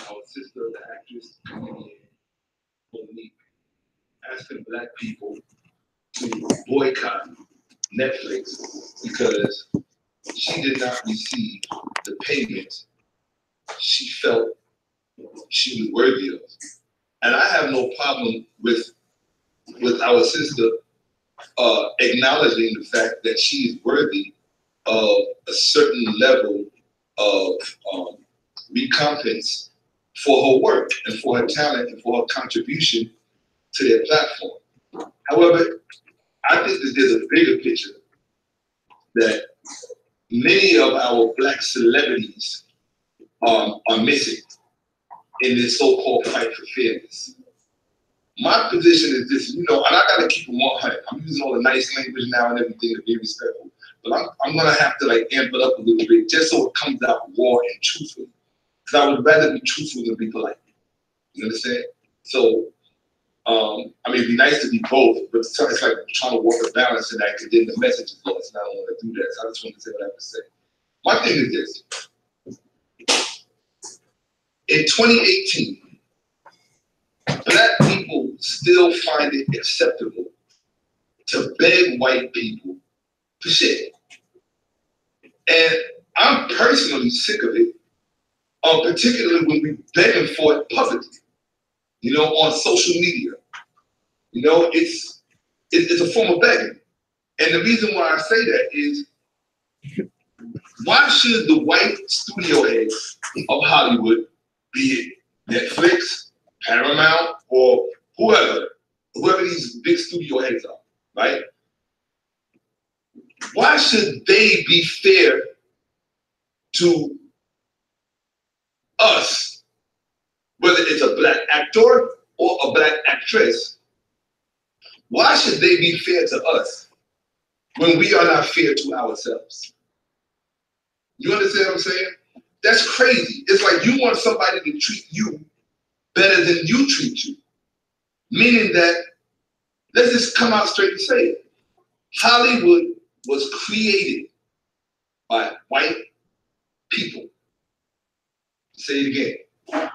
our sister, the actress, comedian, Monique, asking black people to boycott Netflix because she did not receive the payment she felt she was worthy of. And I have no problem with our sister acknowledging the fact that she is worthy of a certain level of recompense for her work and for her talent and for her contribution to their platform. However, I think that there's a bigger picture that many of our black celebrities are missing in this so-called fight for fairness. My position is this, and I gotta keep it 100. I'm using all the nice language now and everything to be respectful, but I'm gonna have to amp it up a little bit just so it comes out raw and truthful. Because I would rather be truthful than be polite. You understand? So, it'd be nice to be both, but it's like trying to work a balance in that because then the message is lost, and I don't want to do that. So I just want to say what I have to say. My thing is this. In 2018, black people still find it acceptable to beg white people for shit. And I'm personally sick of it, particularly when we begging for it publicly, on social media. It's a form of begging. And the reason why I say that is, why should the white studio heads of Hollywood, be it Netflix, Paramount, or whoever these big studio heads are, right? Why should they be fair to us, whether it's a black actor or a black actress? Why should they be fair to us when we are not fair to ourselves? You understand what I'm saying? That's crazy. It's like you want somebody to treat you better than you treat you. Meaning that, let's just come out straight and say it. Hollywood was created by white people. Say it again.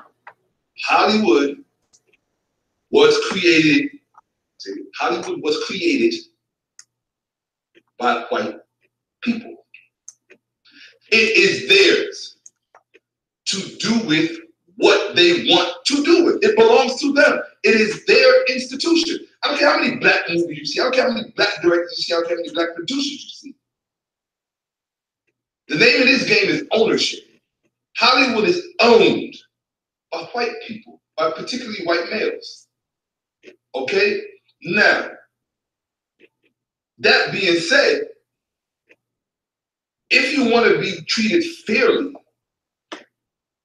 Hollywood was created by white people. It is theirs to do with what they want to do with. It belongs to them. It is their institution. I don't care how many black movies you see. I don't care how many black directors you see. I don't care how many black producers you see. The name of this game is ownership. Hollywood is owned by white people, by particularly white males. Okay? Now, that being said, if you want to be treated fairly,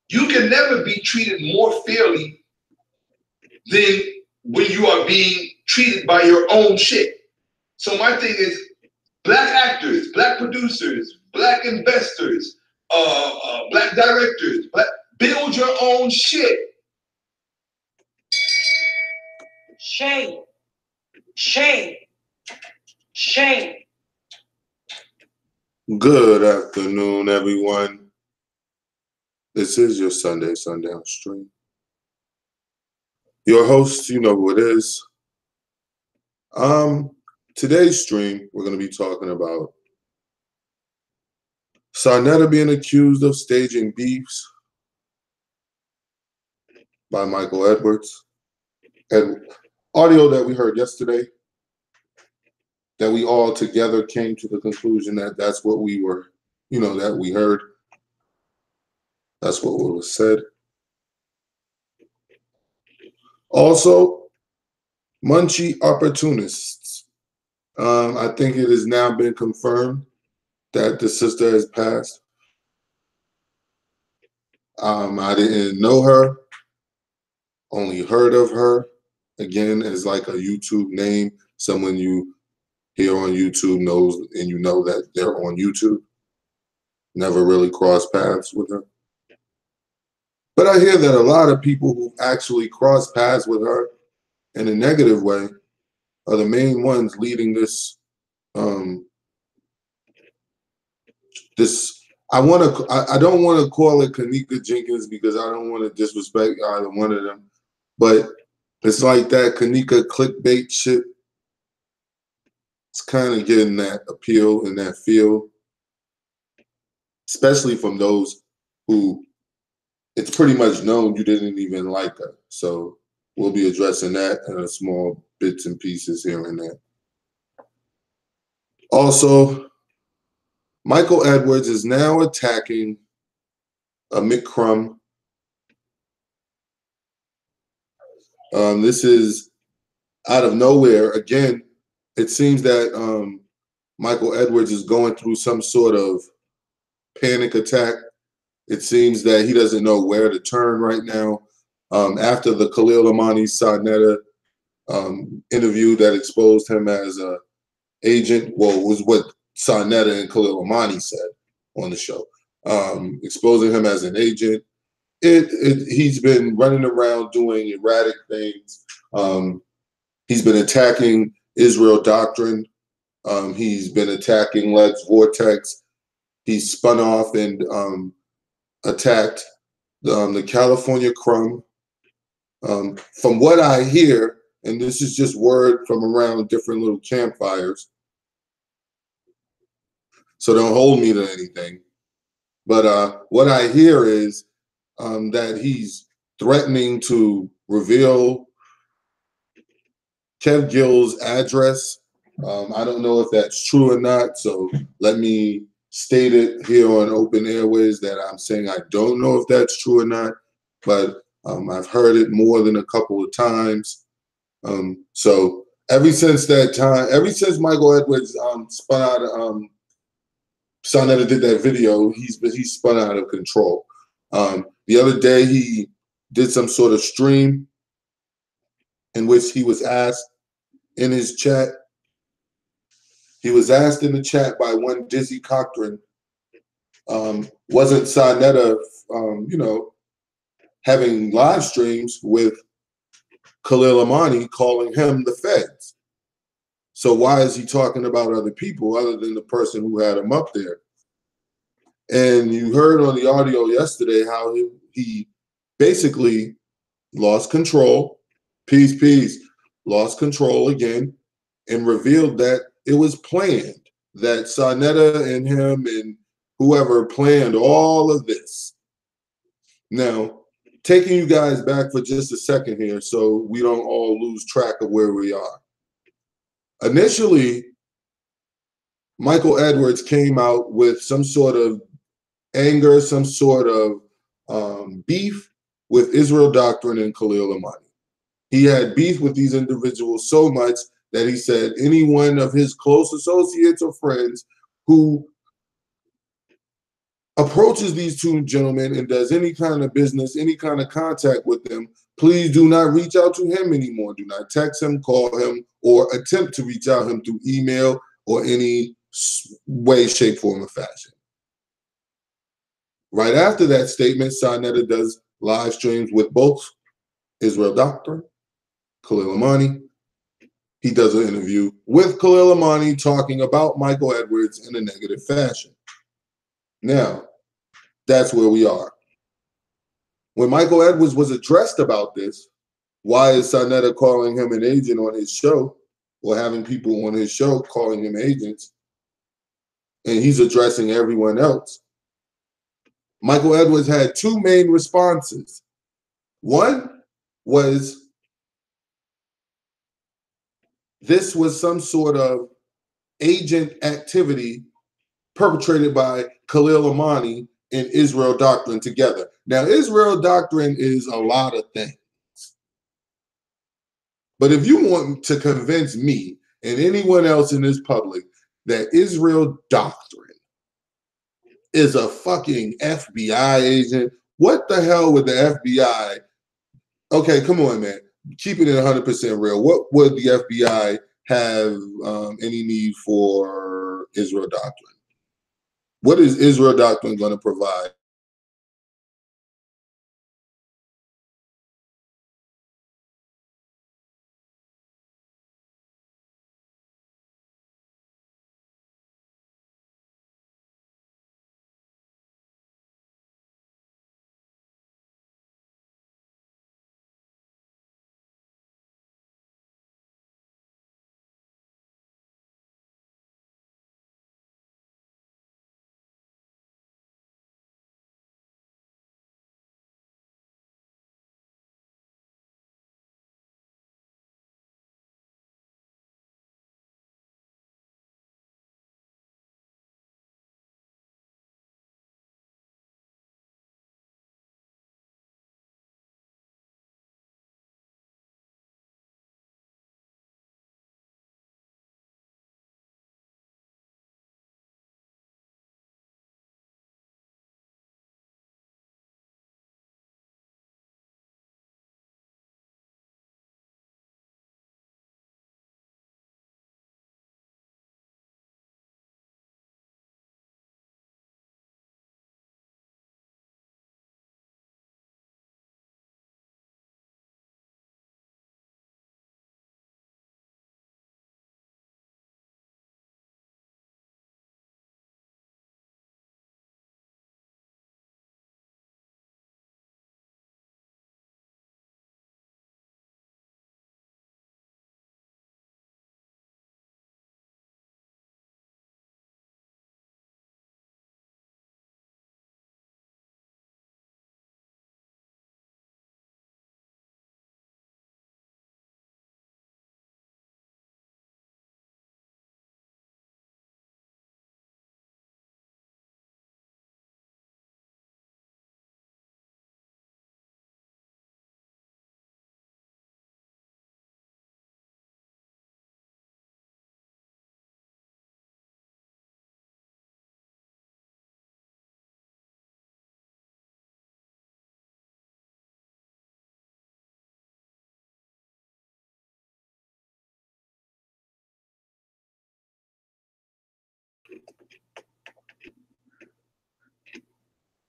you can never be treated more fairly than when you are being treated by your own shit. So my thing is, black actors, black producers, black investors, black directors, build your own shit. Shame. Shame. Shame. Good afternoon, everyone. This is your Sundown stream. Your host, you know who it is. Today's stream, we're going to be talking about NETER being accused of staging beefs by Michael Edwards. And audio that we heard yesterday, that we all together came to the conclusion that that's what we were, that we heard. That's what was said. Also, MUNCHIE opportunists. I think it has now been confirmed that the sister has passed. I didn't know her, only heard of her. Again, as like a YouTube name, someone you hear on YouTube knows, and you know that they're on YouTube. Never really crossed paths with her. But I hear that a lot of people who actually cross paths with her in a negative way are the main ones leading this, I don't want to call it Kanika Jenkins because I don't want to disrespect either one of them, but it's like that Kanika clickbait shit. It's kind of getting that appeal and that feel, especially from those who it's pretty much known you didn't even like her. So we'll be addressing that in a small bits and pieces here and there. Also, Michael Edwards is now attacking a McCRUMB. This is out of nowhere. Again, it seems that Michael Edwards is going through some sort of panic attack. It seems that he doesn't know where to turn right now. After the Khalil Amani Sa-Neter interview that exposed him as a agent, well, was what Sa-Neter and Khalil Amani said on the show, exposing him as an agent. He's been running around doing erratic things. He's been attacking Israel doctrine. He's been attacking Lex Vortex. He's spun off and attacked the California Crumb. From what I hear, and this is just word from around different little campfires, so don't hold me to anything. But what I hear is that he's threatening to reveal Kev Gill's address. I don't know if that's true or not, so let me state it here on Open Airways that I'm saying I don't know if that's true or not, but I've heard it more than a couple of times. So ever since that time, ever since Michael Edwards spun out of Sa-Neter did that video, he's spun out of control. The other day he did some sort of stream in which he was asked in his chat. He was asked in the chat by one Dizzy Cochran, wasn't Sa-Neter, having live streams with Khalil Amani calling him the feds? So why is he talking about other people other than the person who had him up there? And you heard on the audio yesterday how he basically lost control, peace, lost control again, and revealed that it was planned, that Sa-Neter and him and whoever planned all of this. Now, taking you guys back for just a second here so we don't all lose track of where we are. Initially, Michael Edwards came out with some sort of anger, some sort of beef with Israel Doctrine and Khalil Amani. He had beef with these individuals so much that he said any one of his close associates or friends who approaches these two gentlemen and does any kind of business, any kind of contact with them, please do not reach out to him anymore. Do not text him, call him, or attempt to reach out to him through email or any way, shape, form, or fashion. Right after that statement, Sa-Neter does live streams with both Israel Doctrine, Khalil Amani. He does an interview with Khalil Amani talking about Michael Edwards in a negative fashion. Now, that's where we are. When Michael Edwards was addressed about this, why is Sa-Neter calling him an agent on his show, or having people on his show calling him agents, and he's addressing everyone else? Michael Edwards had two main responses. One was this was some sort of agent activity perpetrated by Khalil Amani and Israel Doctrine together. Now, Israel Doctrine is a lot of things. But if you want to convince me and anyone else in this public that Israel Doctrine is a fucking FBI agent, what the hell would the FBI? Okay, come on, man. Keeping it 100% real. What would the FBI have any need for Israel Doctrine? What is Israel Doctrine going to provide?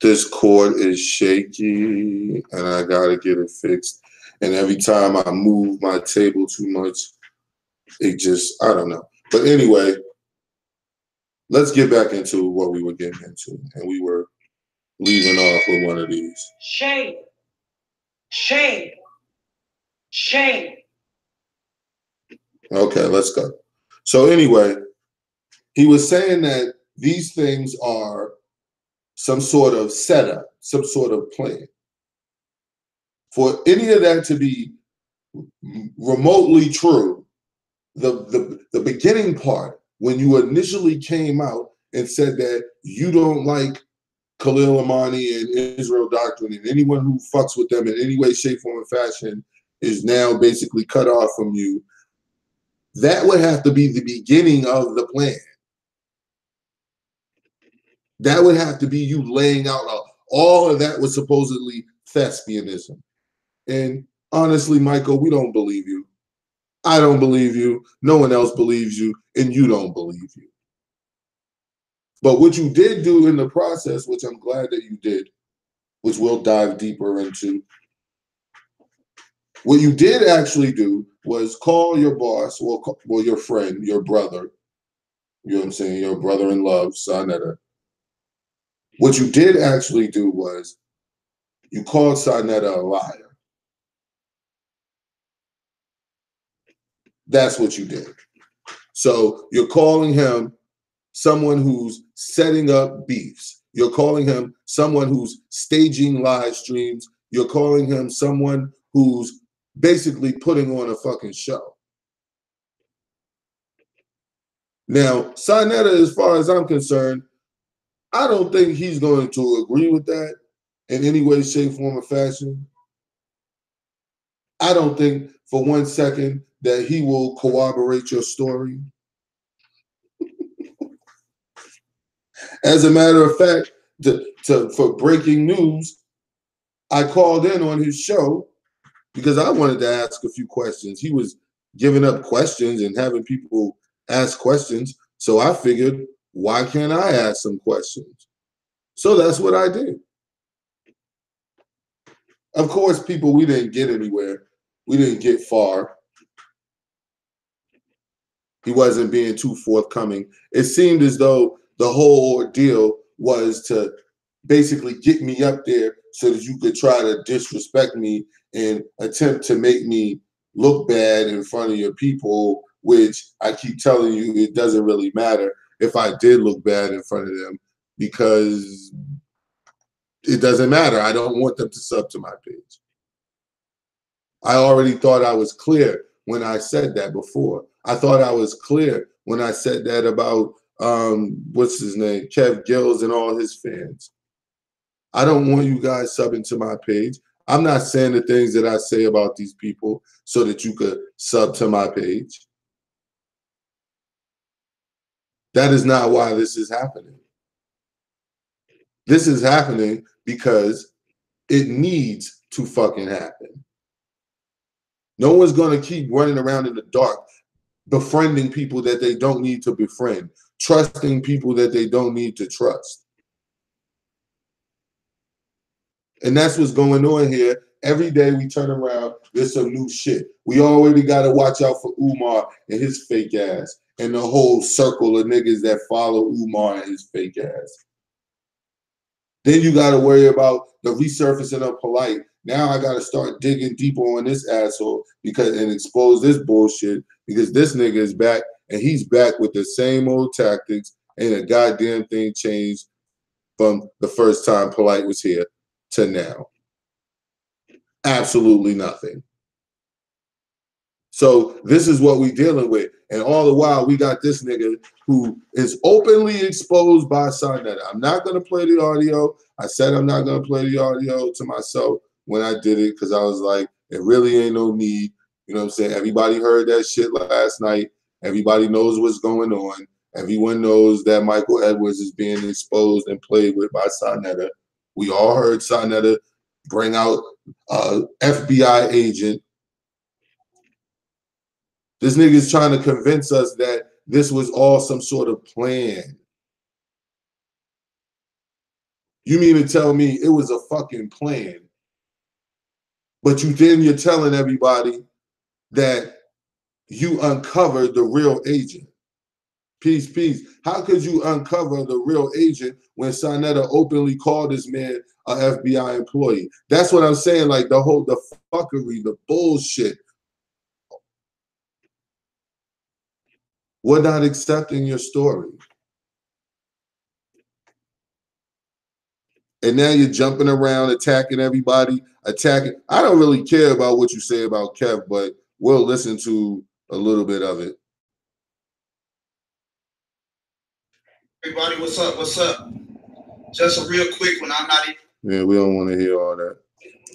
This cord is shaky and I gotta get it fixed. And every time I move my table too much, it just, I don't know. But anyway, let's get back into what we were getting into. And we were leaving off with one of these. Shame. Shame. Shame. Okay, let's go. So anyway, he was saying that these things are some sort of setup, some sort of plan. For any of that to be remotely true, the beginning part, when you initially came out and said that you don't like Khalil Amani and Israel Doctrine, and anyone who fucks with them in any way, shape, form, or fashion is now basically cut off from you, that would have to be the beginning of the plan. That would have to be you laying out all of that was supposedly thespianism. And honestly, Michael, we don't believe you. I don't believe you. No one else believes you, and you don't believe you. But what you did do in the process, which I'm glad that you did, which we'll dive deeper into, what you did actually do was call your boss, well, your friend, your brother, you know what I'm saying, your brother in love, Sarnetta. What you did actually do was you called Sarnetta a liar. That's what you did. So you're calling him someone who's setting up beefs. You're calling him someone who's staging live streams. You're calling him someone who's basically putting on a fucking show. Now, Sarnetta, as far as I'm concerned, I don't think he's going to agree with that in any way, shape, form, or fashion. I don't think for 1 second that he will corroborate your story. As a matter of fact, for breaking news, I called in on his show because I wanted to ask a few questions. He was giving up questions and having people ask questions. So I figured, why can't I ask some questions? So that's what I did. Of course, people, we didn't get anywhere. We didn't get far. He wasn't being too forthcoming. It seemed as though the whole ordeal was to basically get me up there so that you could try to disrespect me and attempt to make me look bad in front of your people, which I keep telling you, it doesn't really matter if I did look bad in front of them because it doesn't matter. I don't want them to sub to my page. I already thought I was clear when I said that before. I thought I was clear when I said that about, what's his name, Kev Gills and all his fans. I don't want you guys subbing to my page. I'm not saying the things that I say about these people so that you could sub to my page. That is not why this is happening. This is happening because it needs to fucking happen. No one's going to keep running around in the dark, befriending people that they don't need to befriend, trusting people that they don't need to trust. And that's what's going on here. Every day we turn around, there's some new shit. We already got to watch out for Umar and his fake ass and the whole circle of niggas that follow Umar and his fake ass. Then you got to worry about the resurfacing of Polite. Now I got to start digging deeper on this asshole and expose this bullshit because this nigga is back and he's back with the same old tactics. Ain't a goddamn thing changed from the first time Polite was here to now. Absolutely nothing. So this is what we dealing with. And all the while, we got this nigga who is openly exposed by Sarnetta. I'm not going to play the audio. I said I'm not going to play the audio to myself when I did it because I was like, it really ain't no need. You know what I'm saying? Everybody heard that shit last night. Everybody knows what's going on. Everyone knows that Michael Edwards is being exposed and played with by Sarnetta. We all heard Sarnetta bring out an FBI agent. This nigga is trying to convince us that this was all some sort of plan. You mean to tell me it was a fucking plan, but you're telling everybody that you uncovered the real agent? Peace, peace. How could you uncover the real agent when Sarnetta openly called this man an FBI employee? That's what I'm saying. Like the fuckery, the bullshit. We're not accepting your story. And now you're jumping around, attacking everybody, attacking. I don't really care about what you say about Kev, but we'll listen to a little bit of it. Everybody, what's up? What's up? Just a real quick one. I'm not even. Yeah, we don't want to hear all that.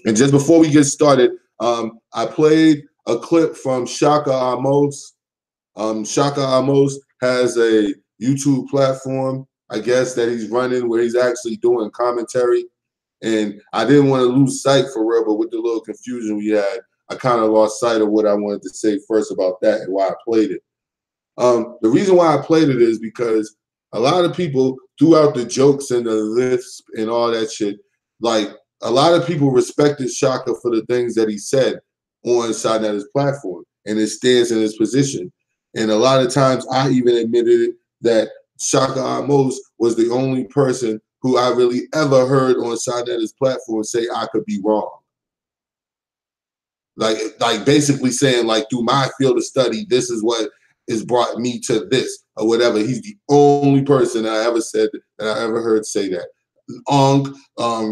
And just before we get started, I played a clip from Shaka Amos. Shaka Amos has a YouTube platform, I guess, that he's running where he's actually doing commentary. And I didn't want to lose sight for real, but with the little confusion we had, I kind of lost sight of what I wanted to say first about that and why I played it. The reason why I played it is because a lot of people throughout the jokes and the lisp and all that shit, like a lot of people respected Shaka for the things that he said on Sarnetta's platform and his stance and his position. And a lot of times I even admitted that Shaka Amos was the only person who I really ever heard on Sarnetta's platform say I could be wrong. Like basically saying, like, through my field of study, this is what has brought me to this or whatever. He's the only person I ever said that I ever heard say that.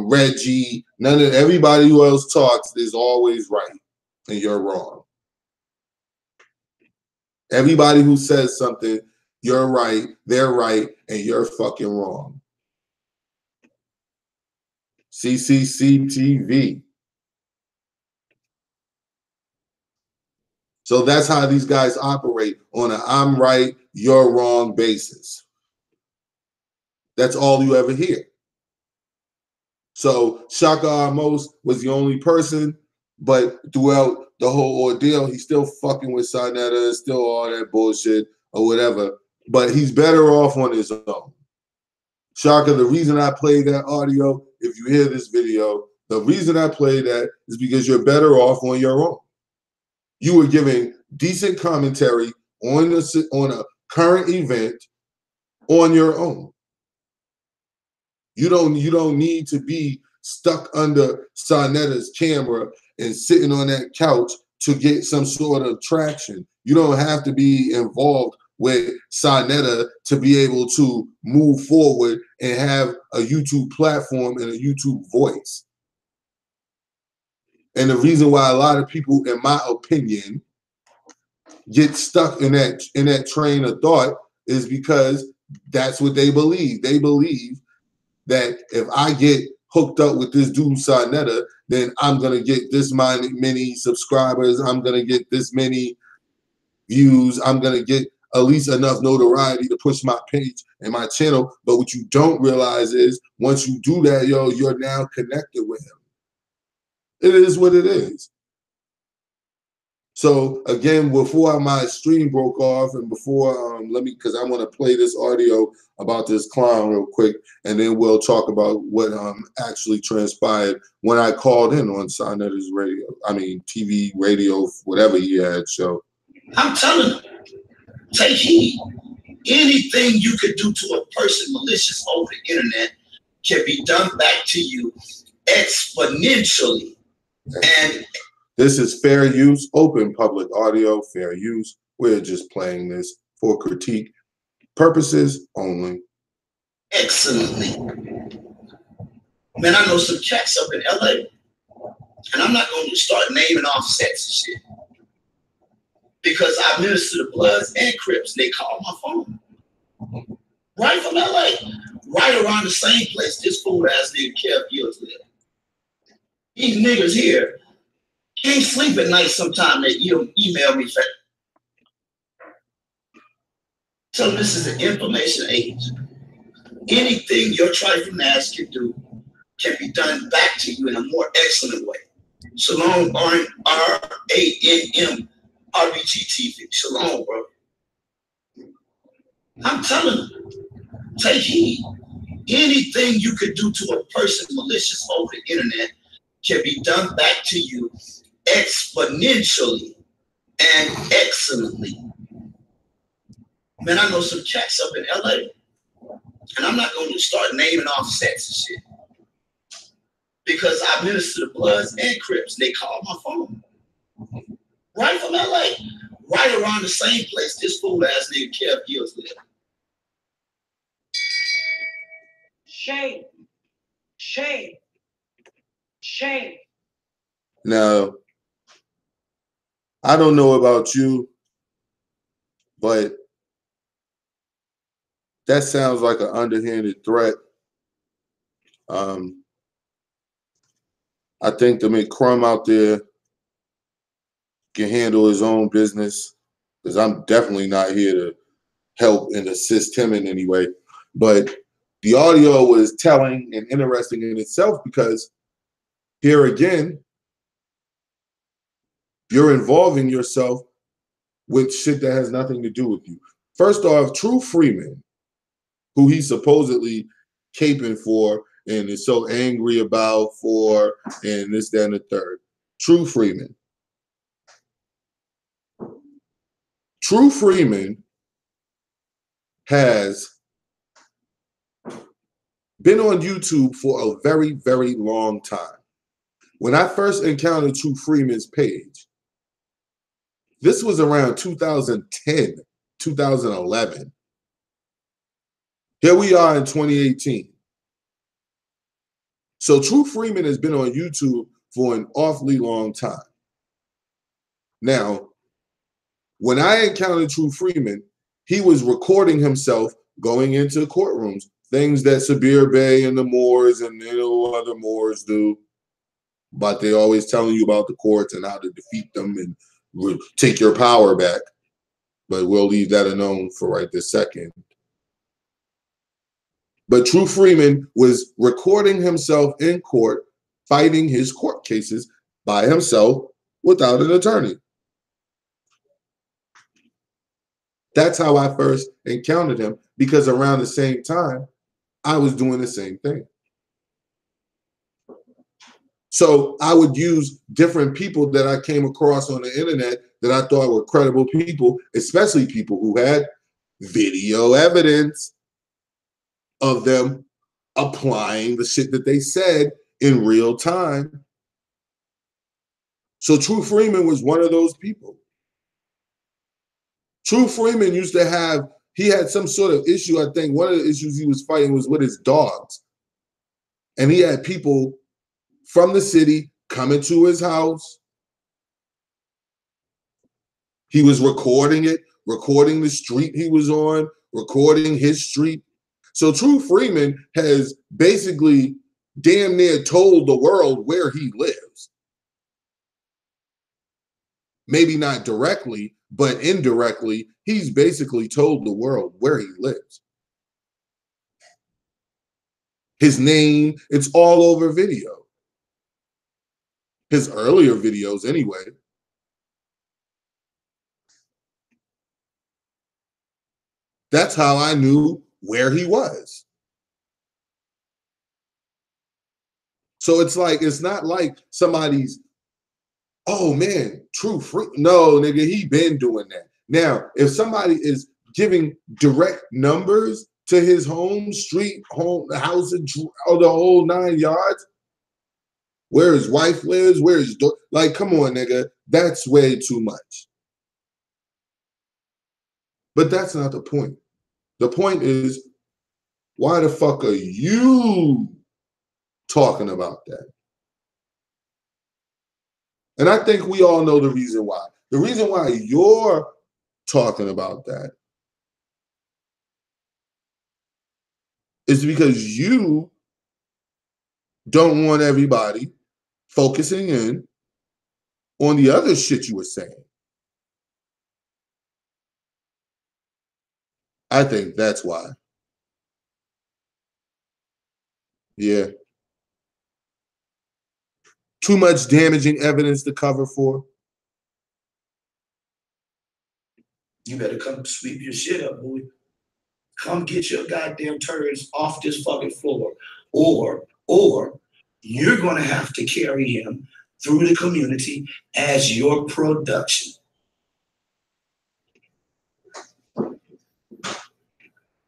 Reggie, everybody who else talks is always right and you're wrong. Everybody who says something, you're right, they're right, and you're fucking wrong. CCCTV. So that's how these guys operate, on a I'm right, you're wrong basis. That's all you ever hear. So Shaka Amos was the only person, but throughout the whole ordeal, he's still fucking with Sarnetta, still all that bullshit or whatever. But he's better off on his own. Shaka, the reason I played that audio, if you hear this video, the reason I played that is because you're better off on your own. You were giving decent commentary on a current event on your own. You don't need to be stuck under Sarnetta's camera and sitting on that couch to get some sort of traction. You don't have to be involved with Sarnetta to be able to move forward and have a YouTube platform and a YouTube voice. And the reason why a lot of people, in my opinion, get stuck in that train of thought is because that's what they believe. They believe that if I get hooked up with this dude Sarnetta, then I'm gonna get this many subscribers, I'm gonna get this many views, I'm gonna get at least enough notoriety to push my page and my channel. But what you don't realize is once you do that, you're now connected with him. It is what it is. So again, before my stream broke off and before, because I want to play this audio about this clown real quick, and then we'll talk about what actually transpired when I called in on Sarnetta's TV, radio, whatever he had show. I'm telling you, take heed. Anything you could do to a person malicious over the internet can be done back to you exponentially. And this is fair use, open public audio, fair use. We're just playing this for critique purposes only. Excellently. Man, I know some cats up in LA, and I'm not going to start naming off sets and shit, because I minister to Bloods and Crips. They call my phone. Right from LA. Right around the same place this fool ass nigga Kev Fields live. These niggas here can't sleep at night sometime. They email me. Tell them this is an information age. Anything your trifling ass can do can be done back to you in a more excellent way. Shalom, R-A-N-M, R-B-G-T-V. Shalom, bro. I'm telling you, take heed. anything you could do to a person malicious over the internet can be done back to you exponentially and excellently. Man, I know some cats up in LA, and I'm not going to start naming off sets and shit, because I minister to Bloods and Crips. They call my phone right from LA, right around the same place this fool ass nigga Kev Gills live. Shame. Shame. Shame. Now, I don't know about you, but that sounds like an underhanded threat. I think the McCRUMB out there can handle his own business, because I'm definitely not here to help and assist him in any way. But the audio was telling and interesting in itself, because here again, you're involving yourself with shit that has nothing to do with you. First off, True Freeman, who he's supposedly caping for and is so angry about for, and this, that, and the third. True Freeman. True Freeman has been on YouTube for a very, very long time. When I first encountered True Freeman's page, this was around 2010, 2011. Here we are in 2018. So True Freeman has been on YouTube for an awfully long time. Now, when I encountered True Freeman, he was recording himself going into courtrooms, things that Sabir Bey and the Moors and other Moors do, but they're always telling you about the courts and how to defeat them and take your power back. But we'll leave that alone for right this second. But True Freeman was recording himself in court, fighting his court cases by himself without an attorney. That's how I first encountered him, because around the same time, I was doing the same thing. So I would use different people that I came across on the internet that I thought were credible people, especially people who had video evidence of them applying the shit that they said in real time. So True Freeman was one of those people. True Freeman used to have, he had some sort of issue. I think one of the issues he was fighting was with his dogs. And he had people from the city coming to his house. He was recording it, recording the street he was on, recording his street. So True Freeman has basically damn near told the world where he lives. Maybe not directly, but indirectly, he's basically told the world where he lives. His name, it's all over video. His earlier videos anyway. That's how I knew where he was. So it's like, it's not like somebody's, oh man, True Freeman. No, nigga, he been doing that. Now, if somebody is giving direct numbers to his home, street, home, house, or the whole 9 yards, where his wife lives, where his door, like, come on, nigga, that's way too much. But that's not the point. The point is, why the fuck are you talking about that? And I think we all know the reason why. The reason why you're talking about that is because you don't want everybody focusing in on the other shit you were saying. I think that's why. Yeah. Too much damaging evidence to cover for. You better come sweep your shit up, boy. come get your goddamn turds off this fucking floor, or you're gonna have to carry him through the community as your production.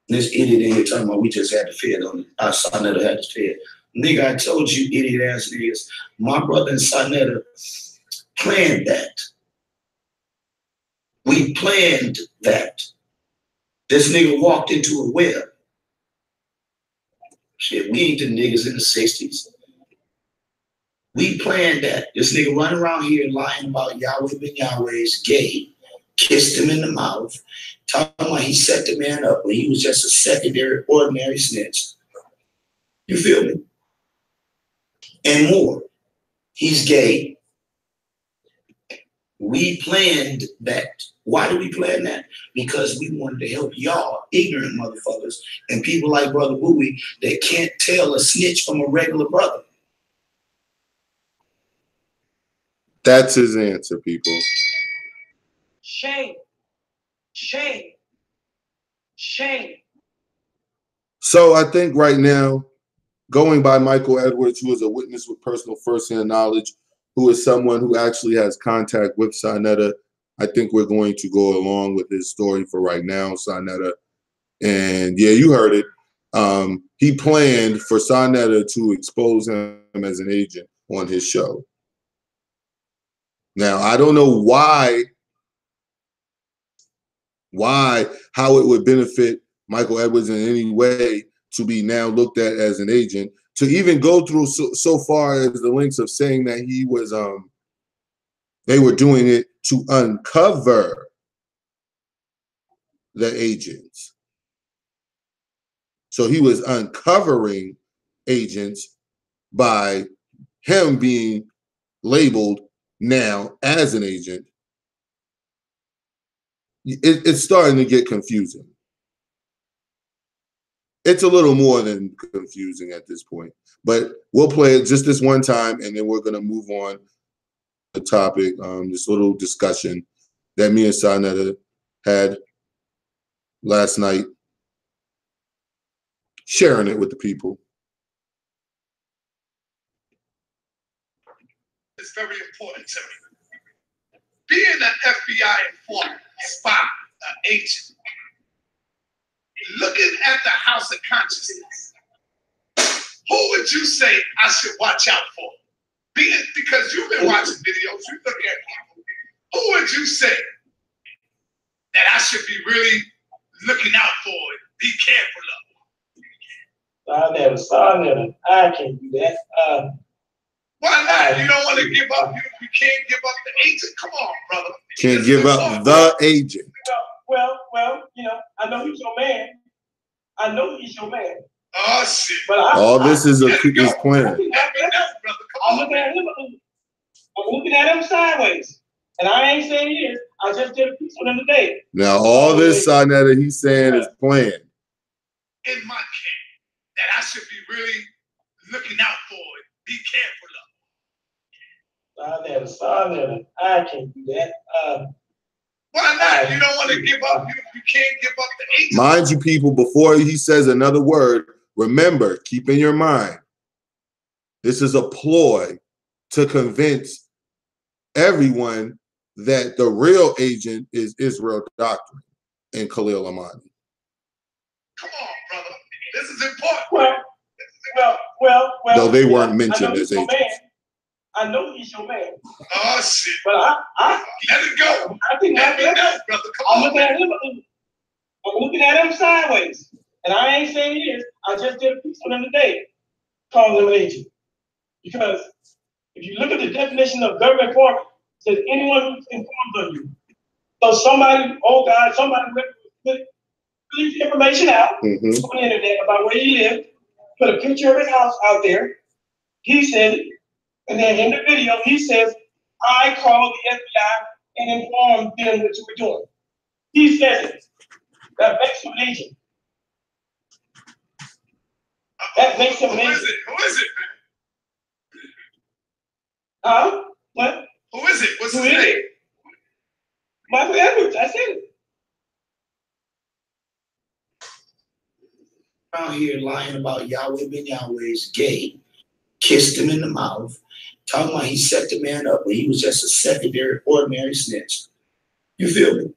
This idiot in here talking about we just had the Fed on it. Our Sonetta had the Fed. Nigga, I told you, idiot ass niggas, my brother and Sonetta planned that. We planned that. This nigga walked into a web. Shit, we ain't the niggas in the 60s. We planned that. This nigga running around here lying about Yahweh ben Yahweh's gay, kissed him in the mouth, talking about he set the man up when he was just a secondary, ordinary snitch. You feel me? And more. He's gay. We planned that. Why did we plan that? Because we wanted to help y'all, ignorant motherfuckers, and people like Brother Bowie that can't tell a snitch from a regular brother. That's his answer, people. Shame. Shame. Shame. So I think right now, going by Michael Edwards, who is a witness with personal firsthand knowledge, who is someone who actually has contact with Sonetta, I think we're going to go along with his story for right now, Sonetta. And yeah, you heard it. He planned for Sonetta to expose him as an agent on his show. Now, I don't know how it would benefit Michael Edwards in any way to be now looked at as an agent, to even go through so far as the links of saying that he was, they were doing it to uncover the agents. So he was uncovering agents by him being labeled now as an agent. It's starting to get confusing. It's a little more than confusing at this point, but we'll play it just this one time, and then we're going to move on to the topic, this little discussion that me and Sonetta had last night, sharing it with the people. It's very important to me. Being an FBI informant, spy, agent, looking at the House of Consciousness, who would you say I should watch out for? Because you've been watching videos, you look at people, who would you say that I should be really looking out for and be careful of? Sonetta, I can't do that. Why not? You don't want to give up. You can't give up the agent. Come on, brother. Can't give up the agent. Well, you know, I know he's your man. I know he's your man. Oh, shit. But all this is his plan. I'm looking at him sideways. And I ain't saying he is. I just did a piece on him today. Now, all this, Sonetta, he's saying is planned. In my case, that I should be really looking out for it. Be careful of. Sonetta, I can't do that. Why not? You don't want to give up. You can't give up the agent. Mind you, people, before he says another word, remember, keep in your mind, this is a ploy to convince everyone that the real agent is Israel Doctrine and Khalil Amani. Come on, brother. This is important. Well. Though they weren't mentioned as agents. I know he's your man. Oh, shit. But I let it go. I think let it go, brother. Come on. I'm looking at him sideways. And I ain't saying he is. I just did a piece on him today, calling him an agent. Because if you look at the definition of government informant, it says anyone who's informed of you. So somebody put his information out on the internet about where he lived, put a picture of his house out there. He said it. And then in the video, he says, I called the FBI and informed them what you were doing. He says it. That makes him an agent. That makes him an agent. Who is it, man? Huh? What? Who is it? What's his name? Michael Edwards. I said it. around here lying about Yahweh ben Yahweh is gay, kissed him in the mouth, talking about he set the man up, but he was just a secondary, ordinary snitch. You feel me?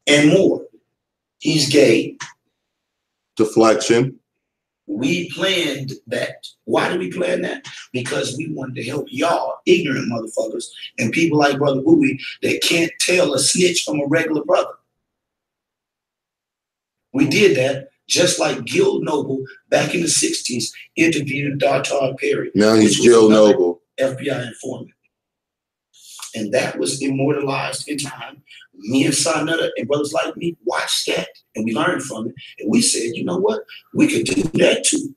And more. He's gay. Deflection. We planned that. Why did we plan that? Because we wanted to help y'all, ignorant motherfuckers, and people like Brother Bowie that can't tell a snitch from a regular brother. We did that just like Gil Noble back in the 60s interviewed Dartar Perry. Now he's Gil Noble. FBI informant. And that was immortalized in time. Me and Sonetta and brothers like me watched that and we learned from it. And we said, you know what? We could do that too.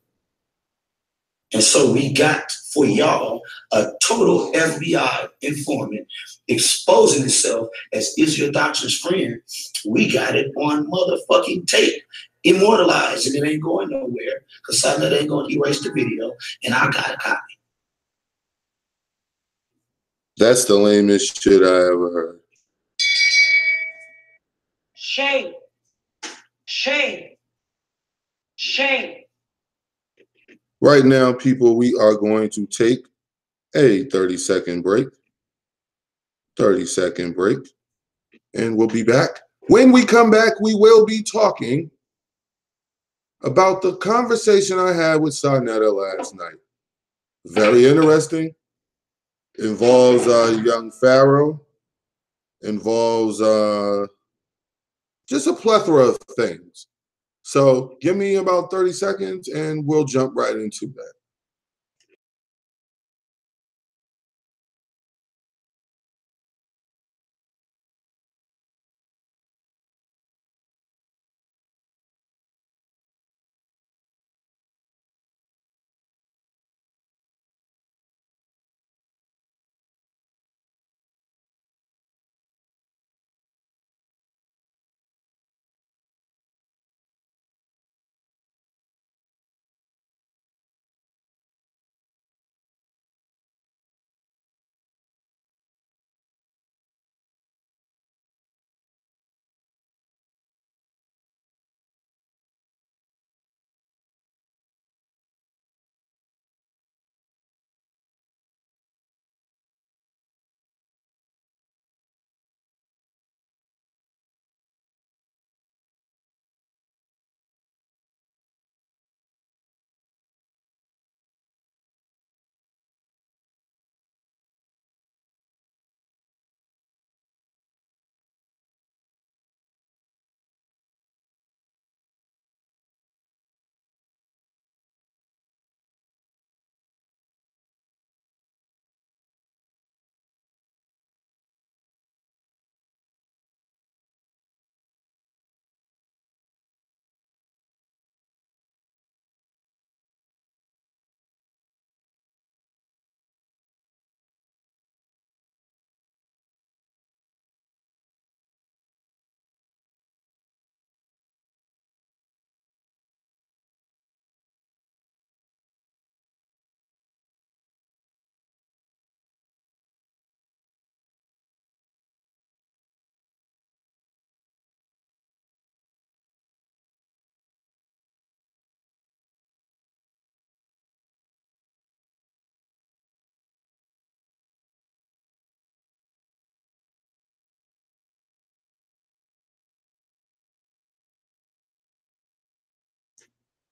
And so we got for y'all a total FBI informant exposing itself as Israel Doctrine's friend. We got it on motherfucking tape, immortalized, and it ain't going nowhere because Sonetta ain't going to erase the video, and I got a copy. That's the lamest shit I ever heard. Shame. Shame. Shame. Right now, people, we are going to take a 30-second break. 30-second break. And we'll be back. When we come back, we will be talking about the conversation I had with Sonetta last night. Very interesting. Involves young Pharaoh. Involves just a plethora of things. So give me about 30 seconds and we'll jump right into that.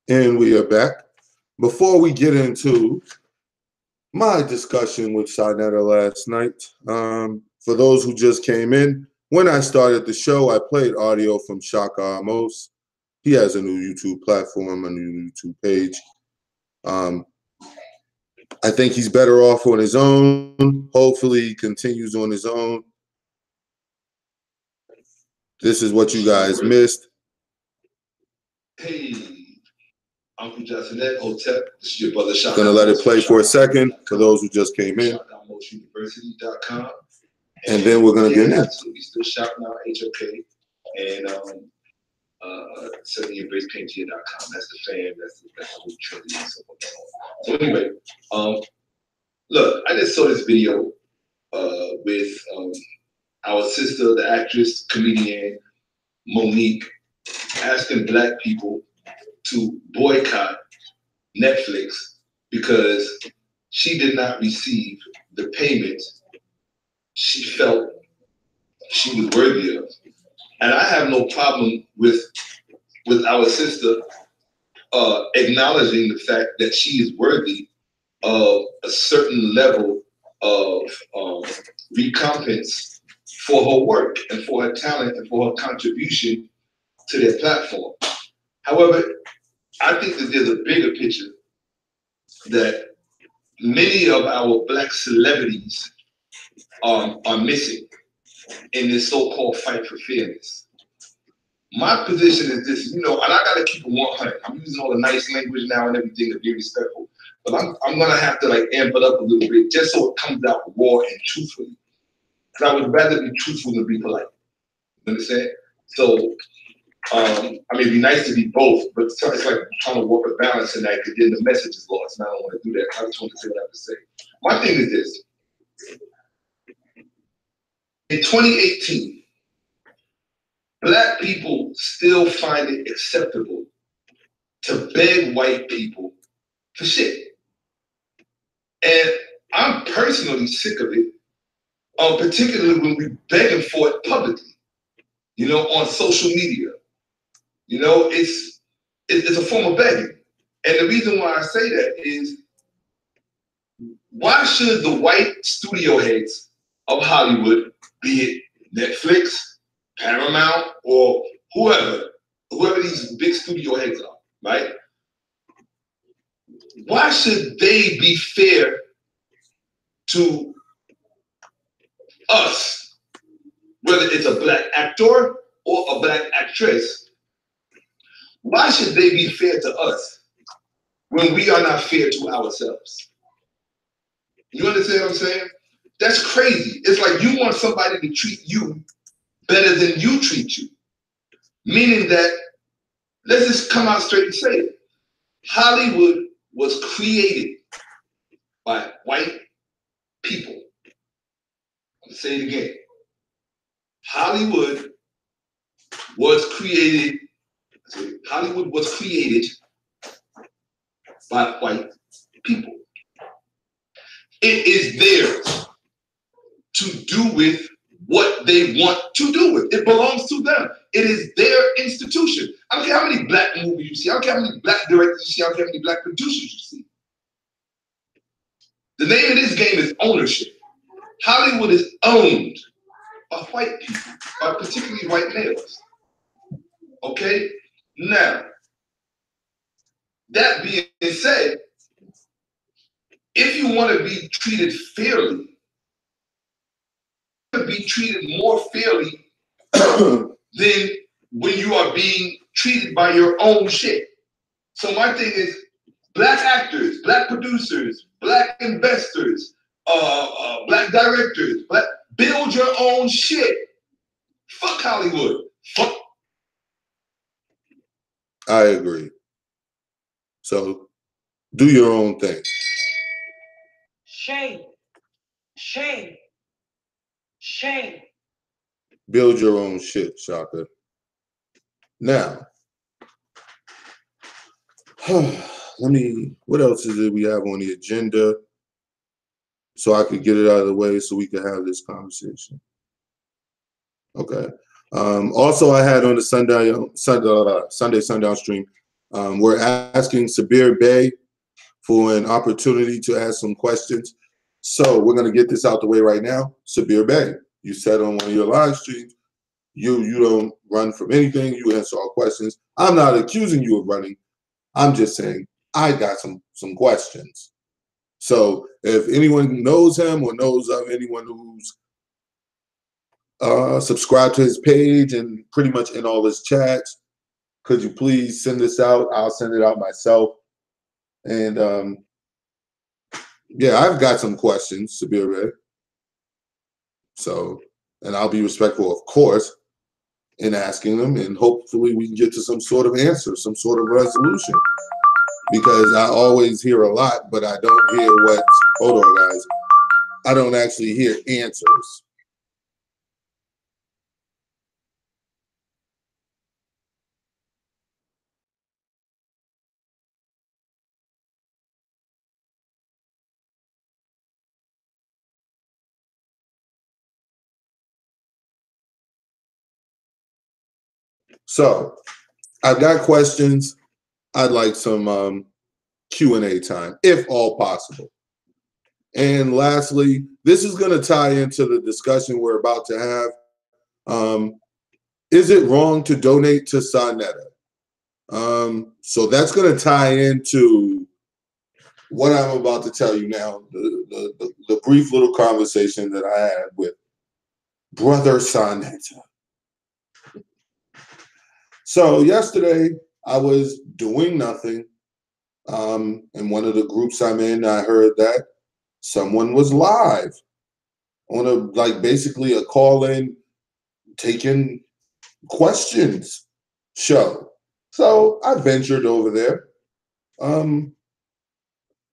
And we are back. Before we get into my discussion with Sonetta last night, for those who just came in, when I started the show, I played audio from Shaka Amos. He has a new YouTube platform, a new YouTube page. I think he's better off on his own. Hopefully he continues on his own. This is what you guys missed. Hey, I'm from Jacksonet, Hotep. This is your brother Shaka. Gonna let it play for a second for those who just came in. ShakaAmosUniversity.com. And then we're gonna get in. Absolutely, still shopping out HOK and SevenYearBracePaintGear.com. That's the fam. That's the whole Trinity and so on. So anyway, look, I just saw this video with our sister, the actress, comedian Monique, asking Black people to boycott Netflix because she did not receive the payment she felt she was worthy of. And I have no problem with our sister acknowledging the fact that she is worthy of a certain level of recompense for her work and for her talent and for her contribution to their platform. However, I think that there's a bigger picture that many of our Black celebrities are missing in this so-called fight for fairness. My position is this, and I gotta keep it 100. I'm using all the nice language now and everything to be respectful, but I'm gonna have to amp it up a little bit just so it comes out raw and truthfully. Because I would rather be truthful than be polite. You understand? So, it'd be nice to be both, but it's like trying to work a balance in that because then the message is lost, and I don't want to do that. I just want to say what I have to say. My thing is this. In 2018, Black people still find it acceptable to beg white people for shit. And I'm personally sick of it, particularly when we begging for it publicly, on social media. It's a form of begging. And the reason why I say that is, why should the white studio heads of Hollywood, be it Netflix, Paramount, or whoever these big studio heads are, right? Why should they be fair to us, whether it's a Black actor or a Black actress? Why should they be fair to us when we are not fair to ourselves? You understand what I'm saying? That's crazy. It's like you want somebody to treat you better than you treat you. Meaning that, let's just come out straight and say it. Hollywood was created by white people. I'm gonna say it again. Hollywood was created by white people. It is theirs to do with what they want to do with. It belongs to them. It is their institution. I don't care how many Black movies you see. I don't care how many Black directors you see. I don't care how many Black producers you see. The name of this game is ownership. Hollywood is owned by white people, by particularly white males. Okay? Now, that being said, if you want to be treated fairly, be treated more fairly than when you are being treated by your own shit. So my thing is, Black actors, Black producers, Black investors, Black directors, build your own shit. Fuck Hollywood. Fuck. I agree. So do your own thing. Shame. Shame. Shame. Build your own shit, Shaka. Now, what else is it we have on the agenda so I could get it out of the way so we could have this conversation? Okay. Also, I had on the Sunday Sundown stream, we're asking Sabir Bey for an opportunity to ask some questions. So we're going to get this out the way right now. Sabir Bey, you said on one of your live streams, you don't run from anything. You answer all questions. I'm not accusing you of running. I'm just saying I got some questions. So if anyone knows him or knows of anyone who's subscribed to his page and pretty much in all his chats, could you please send this out? I'll send it out myself. And yeah, I've got some questions, Sabir Bey. So, and I'll be respectful, of course, in asking them, and hopefully we can get to some sort of answer, some sort of resolution. Because I always hear a lot, but I don't hear hold on, guys. I don't actually hear answers. So I've got questions. I'd like some Q&A time, if all possible. And lastly, this is going to tie into the discussion we're about to have. Is it wrong to donate to NETER? So that's going to tie into what I'm about to tell you now, the brief little conversation that I had with Brother NETER. So yesterday, I was doing nothing. In one of the groups I'm in, I heard that someone was live on basically a call-in, taking questions show. So I ventured over there,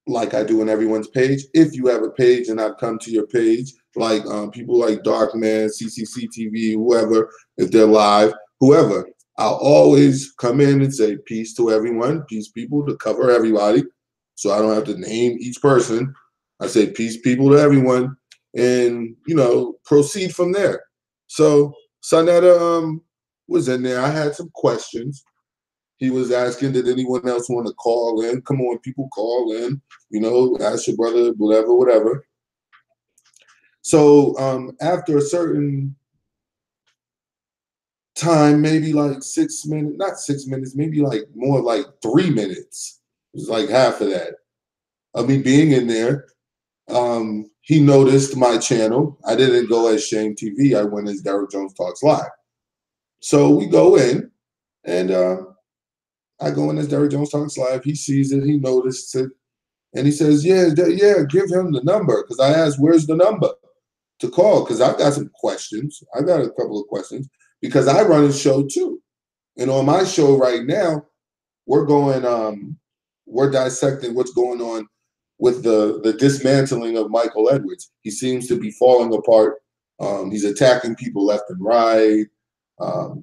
like I do in everyone's page. If you have a page and I've come to your page, like people like Darkman, CCCTV, whoever, if they're live, whoever, I'll always come in and say peace to everyone, peace people, to cover everybody. So I don't have to name each person. I say peace people to everyone and, you know, proceed from there. So NETER was in there. I had some questions. He was asking, did anyone else want to call in? Come on, people, call in. You know, ask your brother, whatever. So after a certain time, maybe like 6 minutes, not 6 minutes, maybe like more like 3 minutes. It was like half of that of me being in there. He noticed my channel. I didn't go as Shame TV. I went as Derrick Jones Talks Live. So we go in, and I go in as Derrick Jones Talks Live. He sees it. He noticed it. And he says, yeah, give him the number. Because I asked, where's the number to call? Because I've got some questions. I got a couple of questions. Because I run a show too. And on my show right now, we're dissecting what's going on with the dismantling of Michael Edwards. He seems to be falling apart. He's attacking people left and right,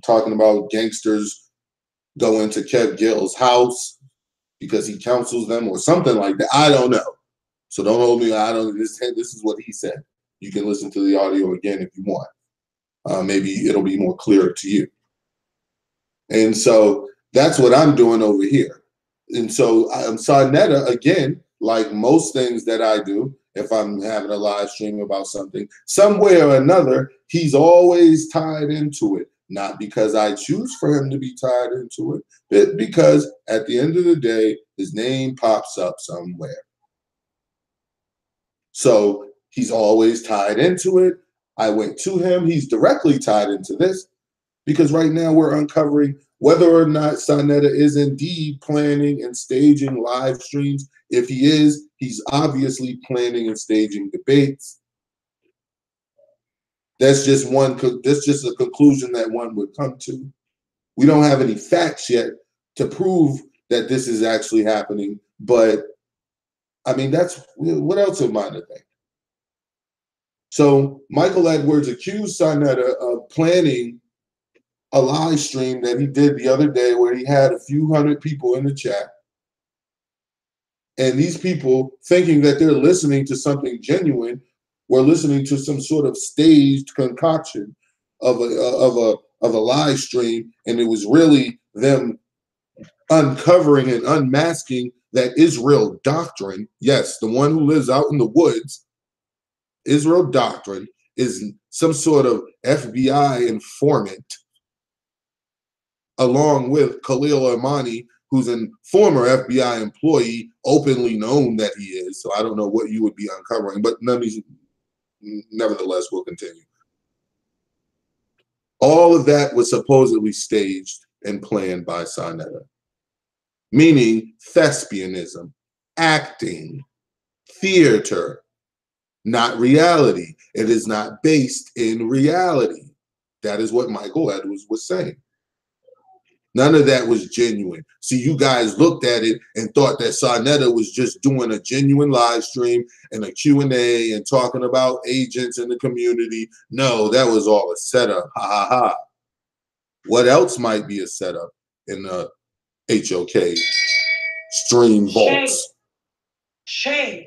talking about gangsters going to Kev Gill's house because he counsels them or something like that. I don't know. So don't hold me. I don't. This is what he said. You can listen to the audio again if you want. Maybe it'll be more clear to you. And so that's what I'm doing over here. And so NETER, again, like most things that I do, if I'm having a live stream about something, some way or another, he's always tied into it. Not because I choose for him to be tied into it, but because at the end of the day, his name pops up somewhere. So he's always tied into it. I went to him. He's directly tied into this because right now we're uncovering whether or not NETER is indeed planning and staging live streams. If he is, he's obviously planning and staging debates. That's just a conclusion that one would come to. We don't have any facts yet to prove that this is actually happening, but I mean, that's what else am I to think? So Michael Edwards accused NETER of planning a live stream that he did the other day where he had a few hundred people in the chat. And these people, thinking that they're listening to something genuine, were listening to some sort of staged concoction of a live stream, and it was really them uncovering and unmasking that Israel doctrine. Yes, the one who lives out in the woods, Israel doctrine, is some sort of FBI informant, along with Khalil Armani, who's a former FBI employee, openly known that he is. So I don't know what you would be uncovering, but nevertheless, we'll continue. All of that was supposedly staged and planned by NETER, meaning thespianism, acting, theater, not reality. It is not based in reality. That is what Michael Edwards was saying. None of that was genuine. See, you guys looked at it and thought that NETER was just doing a genuine live stream and a Q&A and talking about agents in the community. No, that was all a setup. Ha ha ha. What else might be a setup in the HOK stream vaults? Shame.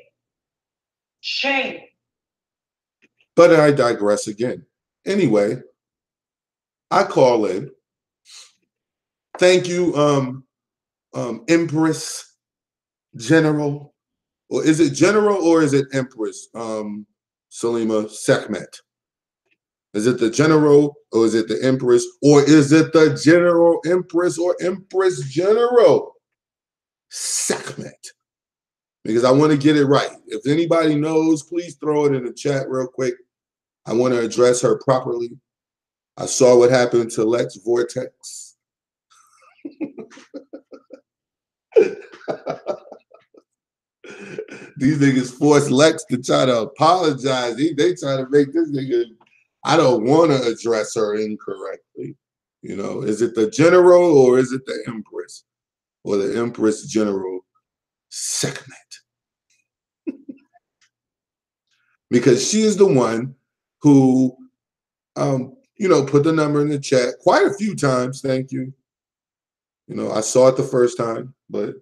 Shame. But I digress again. Anyway, I call in. Thank you, Empress General, or is it General or is it Empress? Salima Sekhmet. Is it the General or is it the Empress or is it the General Empress or Empress General Sekhmet? Because I want to get it right. If anybody knows, please throw it in the chat real quick. I want to address her properly. I saw what happened to Lex Vortex. These niggas forced Lex to try to apologize. They try to make this nigga. I don't want to address her incorrectly. You know, is it the General or is it the Empress or the Empress General Sekhmet? Because she is the one who, you know, put the number in the chat quite a few times. Thank you. You know, I saw it the first time, but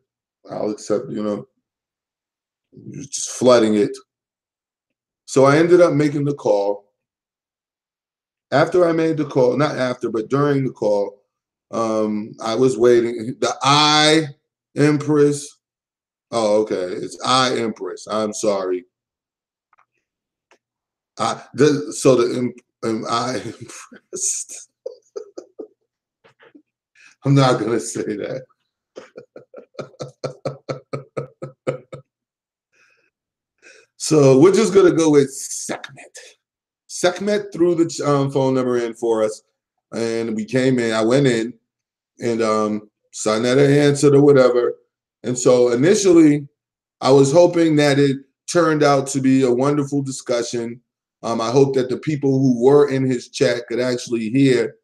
I'll accept, you know, just flooding it. So I ended up making the call. After I made the call, not after, but during the call, I was waiting. The I Empress. Oh, okay. It's I Empress. I'm sorry. I Empress. I'm not gonna say that. So we're just gonna go with Sekhmet. Sekhmet threw the phone number in for us, and we came in. I went in, and Sonetta answered or whatever. And so initially, I was hoping that it turned out to be a wonderful discussion. I hope that the people who were in his chat could actually hear,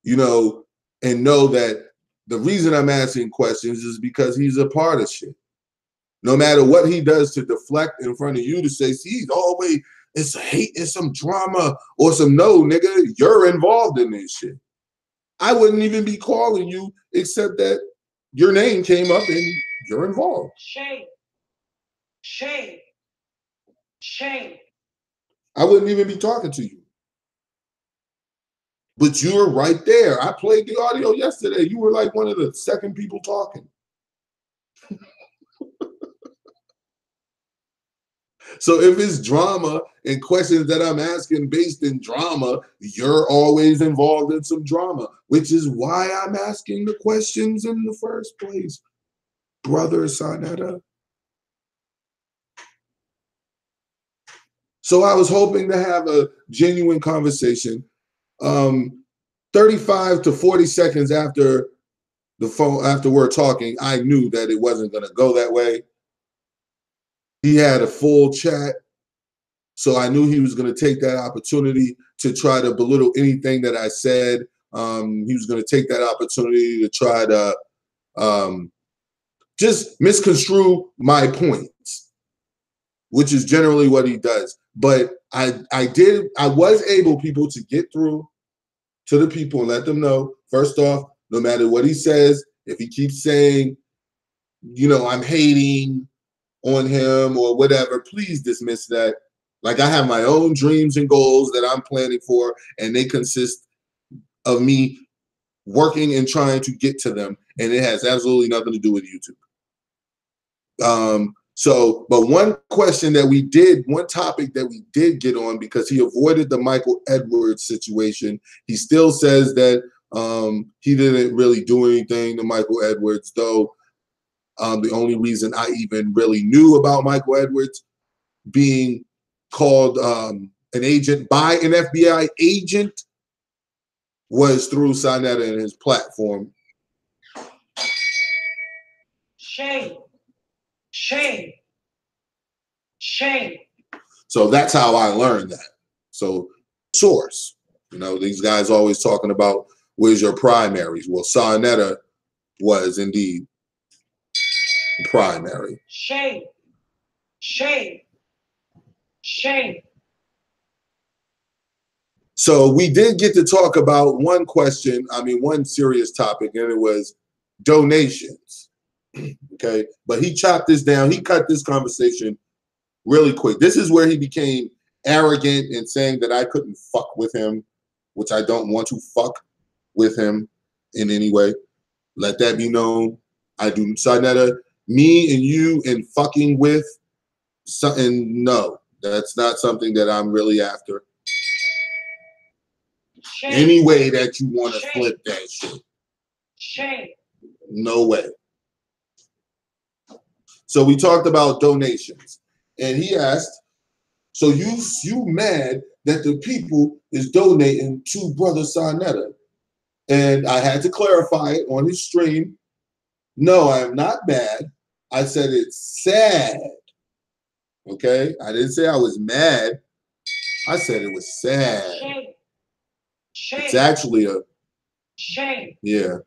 you know, and know that the reason I'm asking questions is because he's a part of shit. No matter what he does to deflect in front of you to say, see, he's always, it's hate, it's some drama or some no, nigga, you're involved in this shit. I wouldn't even be calling you except that your name came up and you're involved. Shame. Shame. Shame. I wouldn't even be talking to you. But you're right there. I played the audio yesterday. You were like one of the second people talking. So if it's drama and questions that I'm asking based in drama, you're always involved in some drama, which is why I'm asking the questions in the first place, brother Sonetta. So I was hoping to have a genuine conversation. 35 to 40 seconds after the phone, after we're talking, I knew that it wasn't going to go that way. He had a full chat. So I knew he was going to take that opportunity to try to belittle anything that I said. He was going to take that opportunity to try to just misconstrue my points, which is generally what he does. But I was able, people, to get through to the people and let them know, first off, no matter what he says, if he keeps saying, you know, I'm hating on him or whatever, please dismiss that. Like, I have my own dreams and goals that I'm planning for, and they consist of me working and trying to get to them, and it has absolutely nothing to do with YouTube. But one question that we did, one topic that we did get on, because he avoided the Michael Edwards situation. He still says that he didn't really do anything to Michael Edwards, though the only reason I even really knew about Michael Edwards being called an agent by an FBI agent was through Sonetta and his platform. Shame. Shame. Shame. So that's how I learned that. So source, you know, these guys always talking about where's your primaries. Well, Sonetta was indeed primary. Shame. Shame. Shame. So we did get to talk about one question, one serious topic, and it was donations. Okay, but he chopped this down. He cut this conversation really quick. This is where he became arrogant in saying that I couldn't fuck with him, which I don't want to fuck with him in any way. Let that be known. I do, Sarnetta, me and you and fucking with something, no, that's not something that I'm really after. Shame. Any way that you want to Shame. flip that shit. Shame. No way. So we talked about donations. And he asked, so you mad that the people is donating to Brother Sarnetta? And I had to clarify it on his stream. No, I am not mad. I said it's sad. Okay? I didn't say I was mad. I said it was sad. Shame. Shame. It's actually a... Shame. Yeah.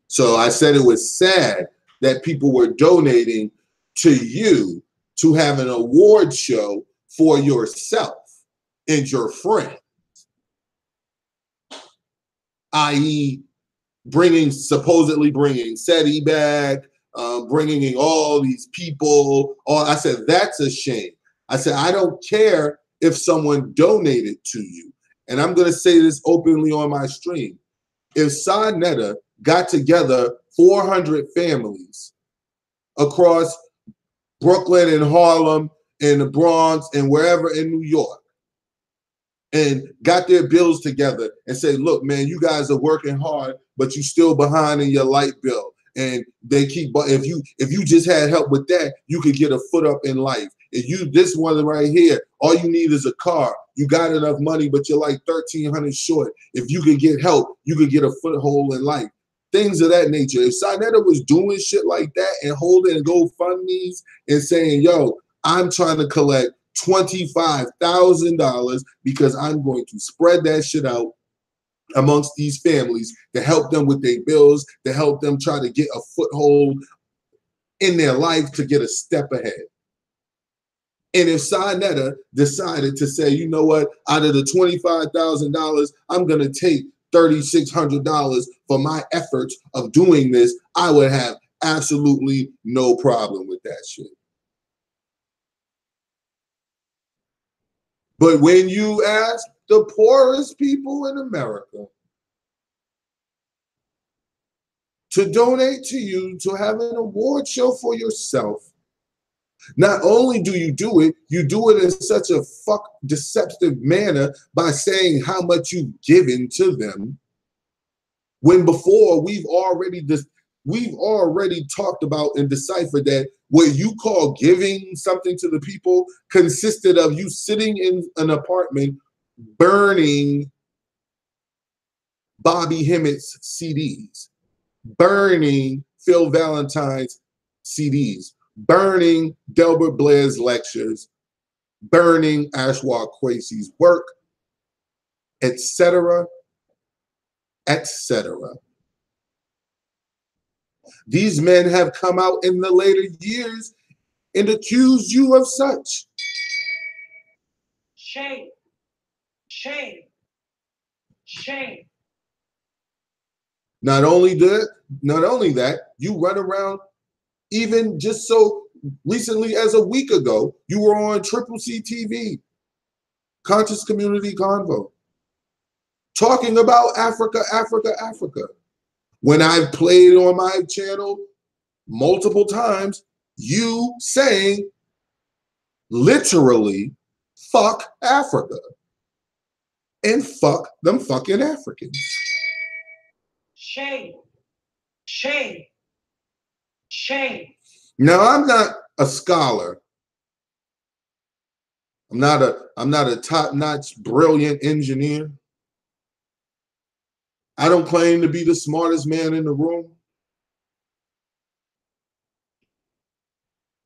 So I said it was sad that people were donating to you to have an award show for yourself and your friend, i.e. supposedly bringing SETI back, bringing in all these people. I said, that's a shame. I said, I don't care if someone donated to you. And I'm going to say this openly on my stream. If Sarnetta got together 400 families across Brooklyn and Harlem and the Bronx and wherever in New York, and got their bills together and say, look, man, you guys are working hard, but you still behind in your light bill. And they keep, if you just had help with that, you could get a foot up in life. If you, this one right here, all you need is a car. You got enough money, but you're like $1,300 short. If you could get help, you could get a foothold in life. Things of that nature. If Sarnetta was doing shit like that and holding GoFundMes and saying, yo, I'm trying to collect $25,000 because I'm going to spread that shit out amongst these families to help them with their bills, to help them try to get a foothold in their life to get a step ahead. And if Sarnetta decided to say, you know what, out of the $25,000, I'm going to take $3,600 for my efforts of doing this, I would have absolutely no problem with that shit. But when you ask the poorest people in America to donate to you to have an award show for yourself, not only do you do it in such a deceptive manner by saying how much you've given to them, when before we've already talked about and deciphered that what you call giving something to the people consisted of you sitting in an apartment burning Bobby Hemmitt's CDs, burning Phil Valentine's CDs, burning Delbert Blair's lectures, burning Ashwa Kwesi's work, etc., etc. These men have come out in the later years and accused you of such. Shame. Shame. Shame. Not only that, you run around, even just so recently as a week ago, you were on Triple C TV, Conscious Community Convo, talking about Africa, Africa, Africa. When I've played on my channel multiple times, you saying literally, fuck Africa and fuck them fucking Africans. Shame. Shame. Shame. Now, I'm not a scholar. I'm not a top-notch, brilliant engineer. I don't claim to be the smartest man in the room.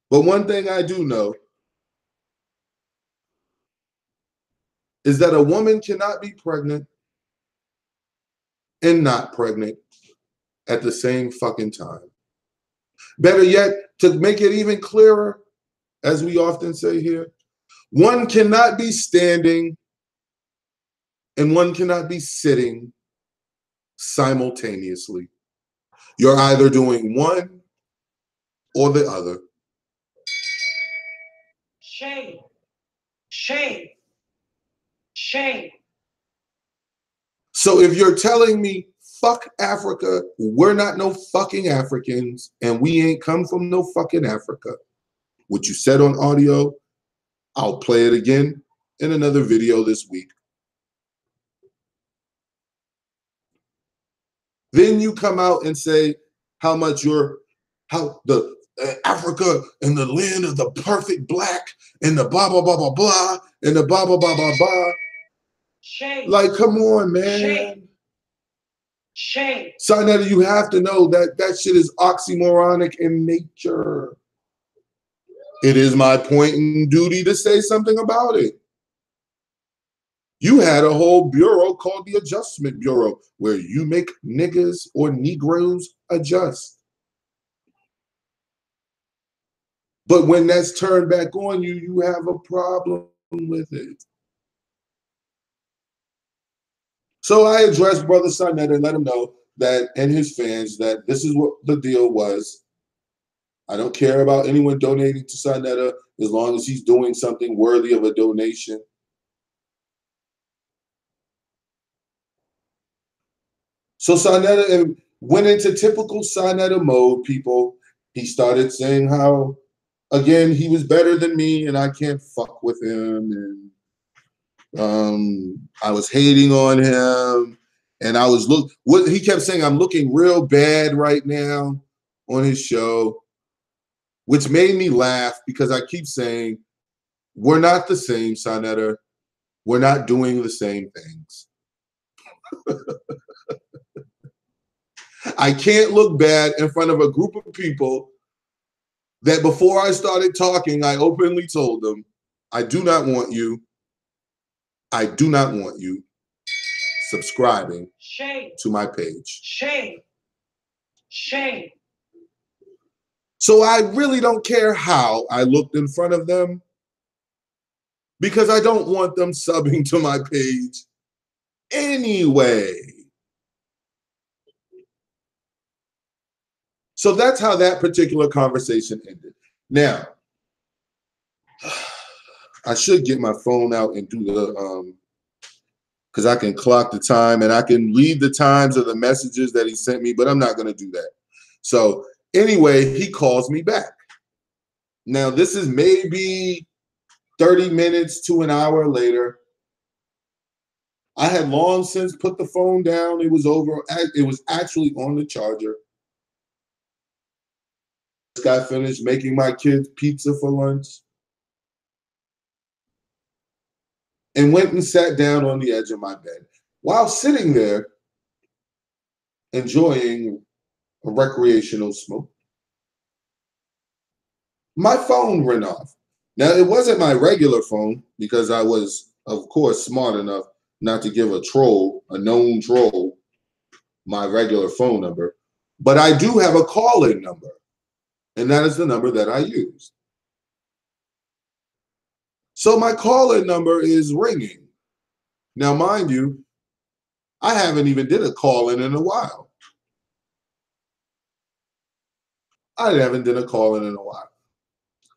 But one thing I do know is that a woman cannot be pregnant and not pregnant at the same fucking time. Better yet, to make it even clearer, as we often say here, one cannot be standing and one cannot be sitting simultaneously. You're either doing one or the other. Shame. Shame. Shame. So if you're telling me fuck Africa. We're not no fucking Africans, and we ain't come from no fucking Africa. What you said on audio, I'll play it again in another video this week. Then you come out and say how the Africa and the land of the perfect black and the blah blah blah blah blah and the blah blah blah blah blah. Shame. Like, come on, man. Shame. Shame. Sinetta, you have to know that that shit is oxymoronic in nature. It is my point and duty to say something about it. You had a whole bureau called the Adjustment Bureau where you make niggas or Negroes adjust. But when that's turned back on you, you have a problem with it. So I addressed Brother Sinetta and let him know that, and his fans, that this is what the deal was. I don't care about anyone donating to Sinetta as long as he's doing something worthy of a donation. So Sinetta went into typical Sinetta mode, people. He started saying how, again, he was better than me and I can't fuck with him. And I was hating on him. And I was he kept saying, I'm looking real bad right now on his show, which made me laugh because I keep saying, we're not the same, Sinetta. We're not doing the same things. I can't look bad in front of a group of people that before I started talking, I openly told them, I do not want you subscribing Shame. to my page. Shame. Shame. So I really don't care how I looked in front of them because I don't want them subbing to my page anyway. So that's how that particular conversation ended. Now, I should get my phone out and do the, because I can clock the time and I can read the times of the messages that he sent me, but I'm not going to do that. So anyway, he calls me back. Now, this is maybe 30 minutes to an hour later. I had long since put the phone down. It was over. It was actually on the charger. Just got finished making my kids pizza for lunch and went and sat down on the edge of my bed. While sitting there enjoying a recreational smoke, my phone went off. Now, it wasn't my regular phone because I was, of course, smart enough not to give a known troll, my regular phone number. But I do have a call-in number, and that is the number that I use. So my call-in number is ringing. Now, mind you, I haven't even did a call-in in a while. I haven't did a call-in in a while.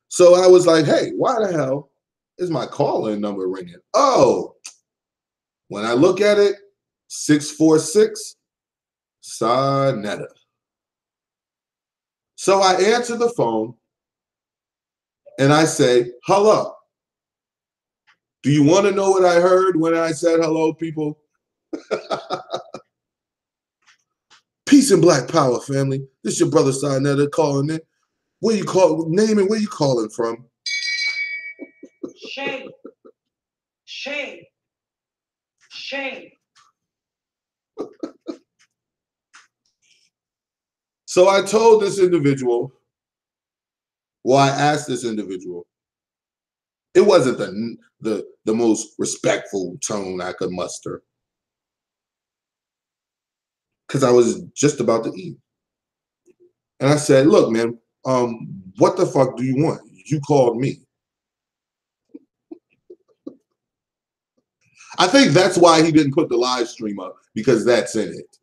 So I was like, hey, why the hell is my call-in number ringing? Oh, when I look at it, 646, Sinetta. So I answer the phone and I say, hello. Do you want to know what I heard when I said hello, people? Peace and black power, family. This is your brother Sinetta calling in. Where you calling from? Shame. Shame. Shame. So I told this individual, well, I asked this individual. It wasn't the most respectful tone I could muster because I was just about to eat. And I said, look, man, what the fuck do you want? You called me. I think that's why he didn't put the live stream up, because that's in it.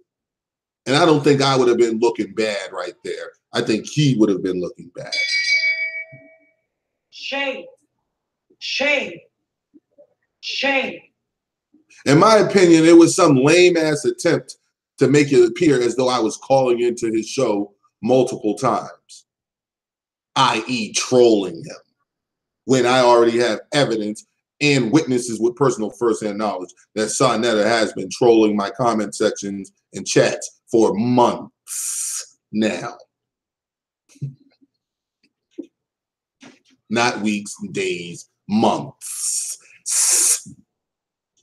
And I don't think I would have been looking bad right there. I think he would have been looking bad. Shame. Shame. Shame. In my opinion, it was some lame ass attempt to make it appear as though I was calling into his show multiple times, i.e. trolling him, when I already have evidence and witnesses with personal firsthand knowledge that NETER has been trolling my comment sections and chats for months now. Not weeks, days, months.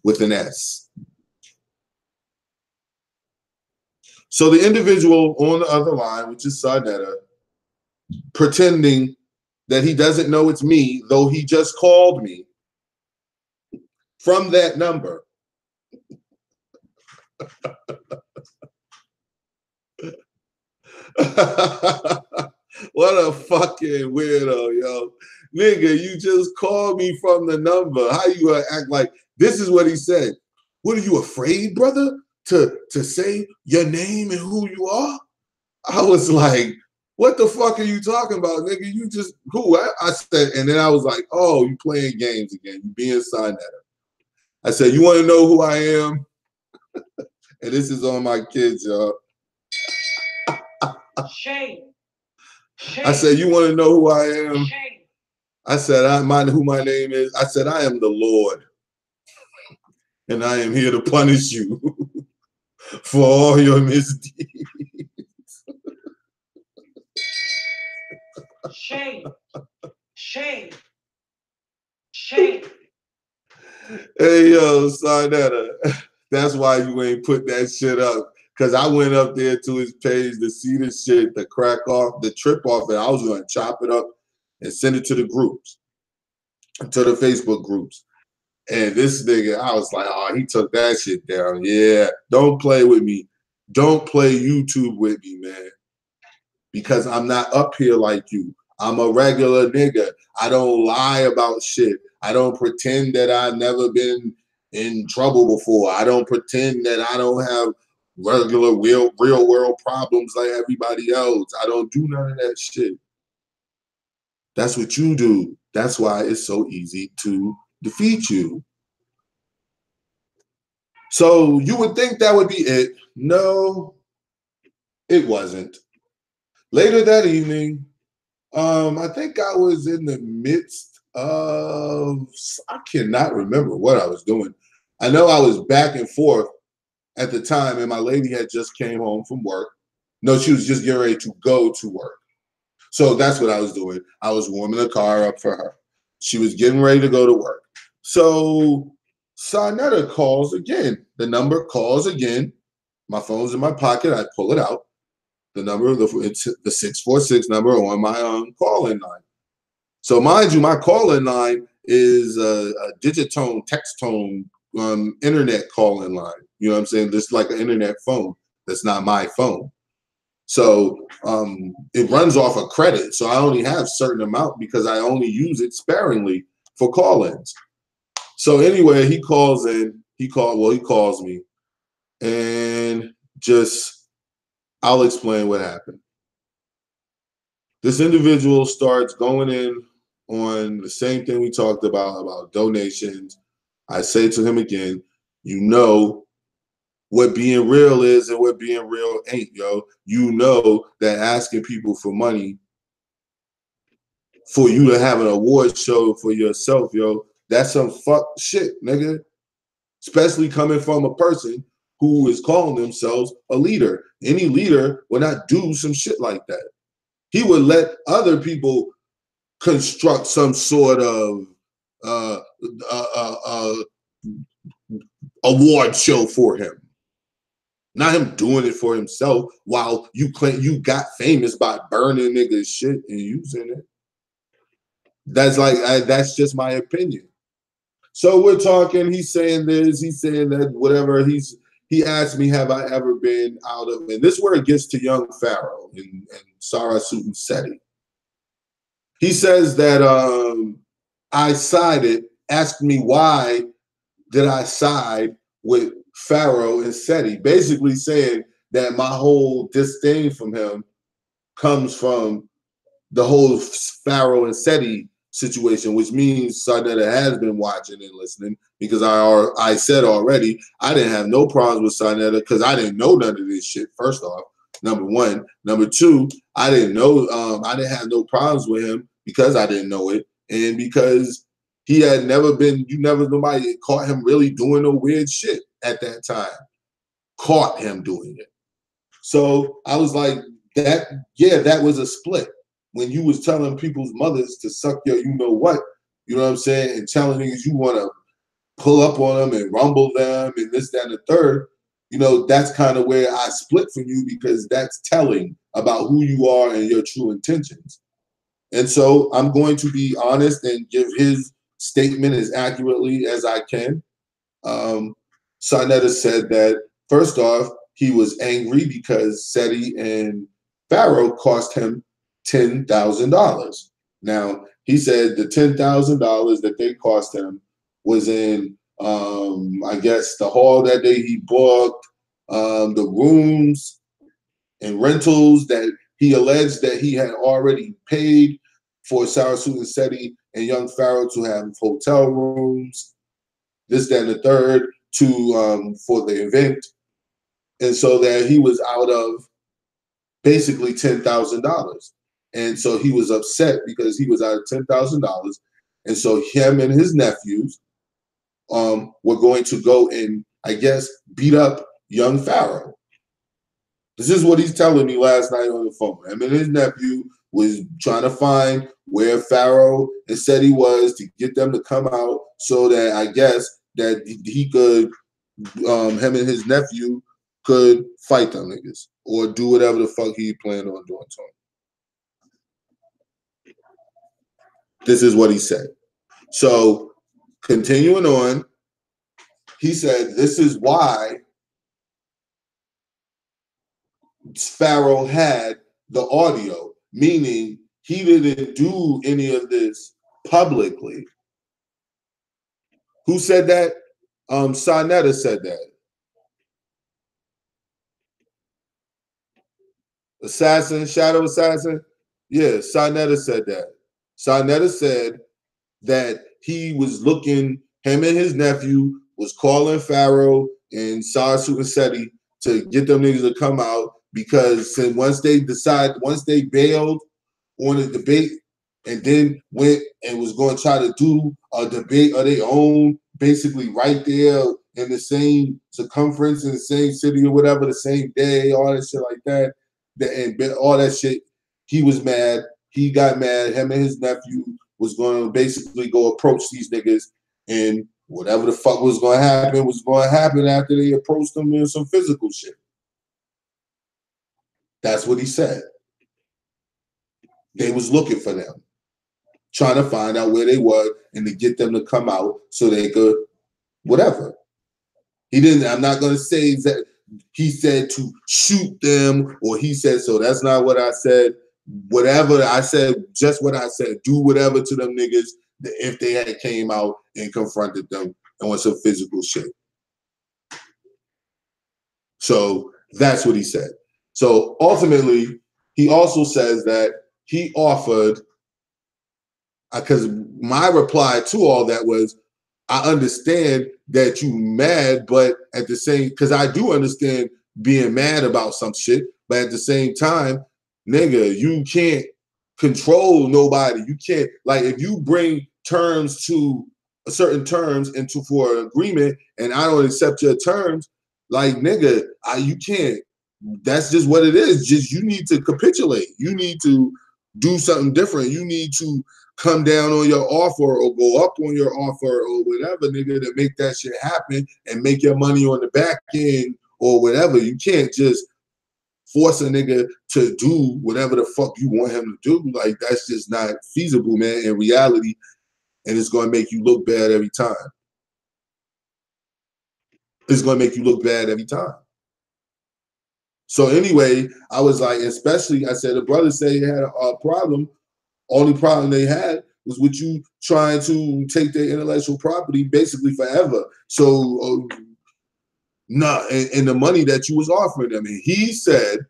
With an S. So the individual on the other line, which is NETER, pretending that he doesn't know it's me, though he just called me from that number. What a fucking weirdo, yo. Nigga, you just called me from the number. How you act like, this is what he said. What, are you afraid, brother, to say your name and who you are? I was like, what the fuck are you talking about, nigga? You just, who? I said, and then I was like, oh, you playing games again. You being NETER. I said, you want to know who I am? And this is on my kids, y'all. Shame. Shame. I said, you want to know who I am? Shame. I said, who my name is? I said, I am the Lord. And I am here to punish you for all your misdeeds. Shame. Shame. Shame. Hey, yo, NETER, that's why you ain't put that shit up. Because I went up there to his page to see the shit, the crack off, the trip off, and I was going to chop it up and send it to the groups, to the Facebook groups. And this nigga, I was like, oh, he took that shit down. Yeah, don't play with me. Don't play YouTube with me, man. Because I'm not up here like you. I'm a regular nigga. I don't lie about shit. I don't pretend that I've never been in trouble before. I don't pretend that I don't have regular real world problems like everybody else. I don't do none of that shit. That's what you do. That's why it's so easy to defeat you. So you would think that would be it. No, it wasn't. Later that evening, I think I was in the midst of, I cannot remember what I was doing. I know I was back and forth at the time, and my lady had just came home from work. No, she was just getting ready to go to work. So that's what I was doing. I was warming the car up for her. She was getting ready to go to work. So NETER calls again. The number calls again. My phone's in my pocket. I pull it out. The number, it's the 646 number on my call-in line. So mind you, my call-in line is a digitone, text tone, internet call-in line. You know what I'm saying? Just like an internet phone. That's not my phone. So it runs off of credit. So I only have a certain amount because I only use it sparingly for call-ins. So anyway, he calls in. He calls me, and just I'll explain what happened. This individual starts going in on the same thing we talked about donations. I say to him again, you know what being real is and what being real ain't, yo. You know that asking people for money for you to have an award show for yourself, yo, that's some fuck shit, nigga. Especially coming from a person who is calling themselves a leader. Any leader would not do some shit like that. He would let other people construct some sort of award show for him. Not him doing it for himself while you claim you got famous by burning niggas' shit and using it. That's like, that's just my opinion. So we're talking, he's saying this, he's saying that, whatever. He asked me, have I ever been out of, and this is where it gets to young Pharaoh and Sarah Sutan Seti. He says that I sided, asked me why did I side with Pharaoh and Seti, basically saying that my whole disdain from him comes from the whole Pharaoh and Seti situation, which means Sarnetta has been watching and listening, because I said already I didn't have no problems with Sarnetta because I didn't know none of this shit. First off, number one. Number two, I didn't know I didn't have no problems with him because I didn't know it, and because he had never been. Nobody caught him really doing no weird shit at that time. Caught him doing it. So I was like, that was a split. When you was telling people's mothers to suck your you know what, you know what I'm saying, and telling niggas you want to pull up on them and rumble them and this, that, and the third, you know, that's kind of where I split from you, because that's telling about who you are and your true intentions. And so I'm going to be honest and give his statement as accurately as I can. Sarnetta said that, first off, he was angry because Seti and Pharaoh cost him $10,000. Now, he said the $10,000 that they cost him was in, I guess, the hall that day he booked, the rooms and rentals that he alleged that he had already paid for Sarasut and Seti and young Pharaoh to have hotel rooms, this, that, and the third, for the event. And so that he was out of basically $10,000. And so he was upset because he was out of $10,000. And so him and his nephews were going to go and, I guess, beat up young Pharaoh. This is what he's telling me last night on the phone. Him and his nephew was trying to find where Pharaoh and Seti was to get them to come out so that, I guess, that he could, him and his nephew could fight them niggas or do whatever the fuck he planned on doing to him. This is what he said. So, continuing on, he said, this is why Pharaoh had the audio, meaning he didn't do any of this publicly. Who said that? Sarnetta said that. Assassin, Shadow Assassin? Yeah, Sarnetta said that. Sarnetta said that he was looking, him and his nephew was calling Pharaoh and Sarasut and Seti to get them niggas to come out, because once they bailed on a debate and then went and was going to try to do a debate of their own, basically right there in the same circumference in the same city or whatever, the same day, all that shit like that, and all that shit, he was mad. He got mad. Him and his nephew was going to basically go approach these niggas, and whatever the fuck was going to happen after they approached them in some physical shit. That's what he said. They was looking for them, trying to find out where they were and to get them to come out so they could, whatever. He didn't, I'm not going to say that he said to shoot them or he said so. That's not what I said. Whatever I said, just what I said. Do whatever to them niggas if they had came out and confronted them and want some physical shit. So that's what he said. So ultimately, he also says that he offered, because my reply to all that was, I understand that you mad, but at the same, because I do understand being mad about some shit, but at the same time, nigga, you can't control nobody. You can't, like, if you bring terms to certain terms for an agreement and I don't accept your terms, like, nigga, you can't. That's just what it is. Just, you need to capitulate. You need to do something different. You need to come down on your offer or go up on your offer or whatever, nigga, to make that shit happen and make your money on the back end or whatever. You can't just force a nigga to do whatever the fuck you want him to do. Like, that's just not feasible, man, in reality. And it's going to make you look bad every time. It's going to make you look bad every time. So anyway, I was like, especially, I said, the brothers say they had a problem. Only problem they had was with you trying to take their intellectual property basically forever. So, and the money that you was offering them. And he said,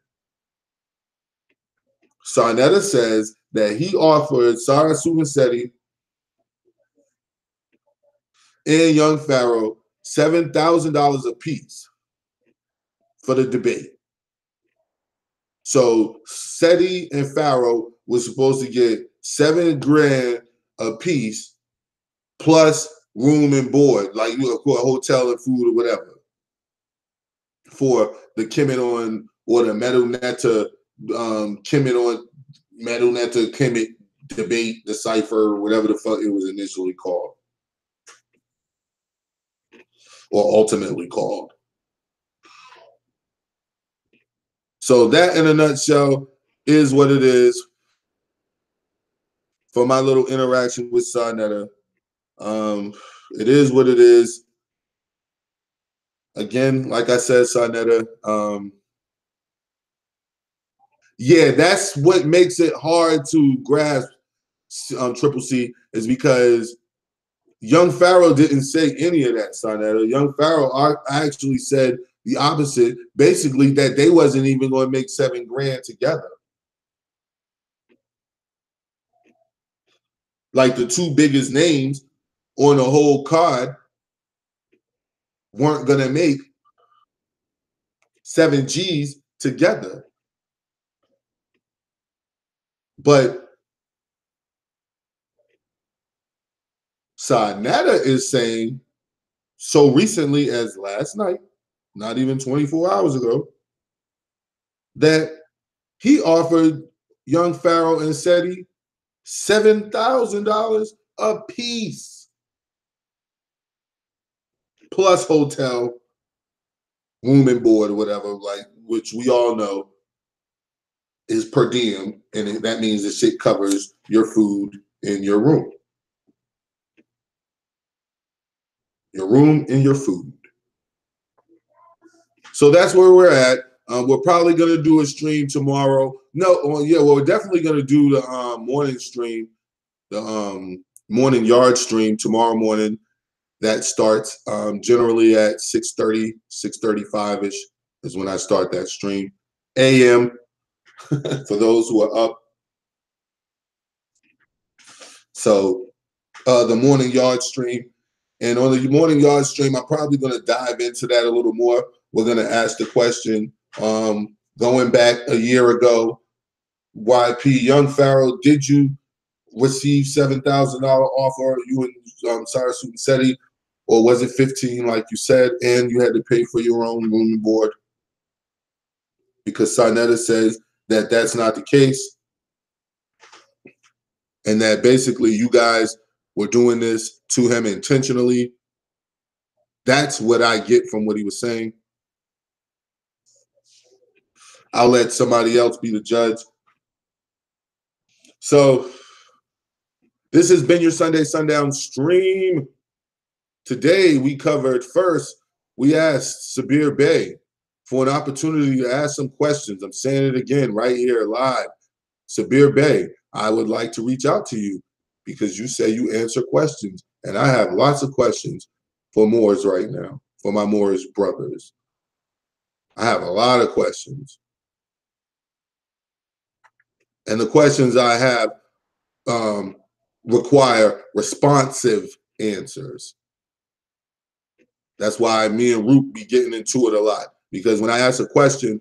Sarnetta says that he offered Sarasut and Seti and Young Pharaoh $7,000 apiece for the debate. So Seti and Pharaoh was supposed to get $7 grand apiece plus room and board, like you know, a hotel and food or whatever, for the Kemet or the Metal NETER Kemet debate, the cipher, whatever the fuck it was initially called, or ultimately called. So that, in a nutshell, is what it is for my little interaction with NETER. It is what it is. Again, like I said, NETER, yeah, that's what makes it hard to grasp, Triple C, is because Young Pharaoh didn't say any of that, NETER. Young Pharaoh actually said the opposite, basically that they wasn't even going to make $7 grand together. Like the two biggest names on the whole card weren't going to make 7 G's together. But NETER is saying, so recently as last night, not even 24 hours ago, that he offered Young Pharaoh and Seti $7,000 a piece, plus hotel, room and board, or whatever, like, which we all know is per diem, and that means the shit covers your food in your room. Your room and your food. So that's where we're at. We're probably going to do a stream tomorrow. No, well, yeah, well, we're definitely going to do the morning stream, the morning yard stream tomorrow morning. That starts generally at 6:30, 6:35-ish is when I start that stream. AM for those who are up. So the morning yard stream. And on the morning yard stream, I'm probably going to dive into that a little more. We're going to ask the question, going back a year ago, YP, Young Pharaoh, did you receive $7,000 offer, you and Sarasut and Seti, or was it 15 like you said, and you had to pay for your own room and board? Because NETER says that that's not the case, and that basically you guys were doing this to him intentionally. That's what I get from what he was saying. I'll let somebody else be the judge. So this has been your Sunday Sundown stream. Today we covered, first, we asked Sabir Bey for an opportunity to ask some questions. I'm saying it again right here live. Sabir Bey, I would like to reach out to you because you say you answer questions, and I have lots of questions for Moors right now, for my Moors brothers. I have a lot of questions. And the questions I have require responsive answers. That's why me and Root be getting into it a lot. Because when I ask a question,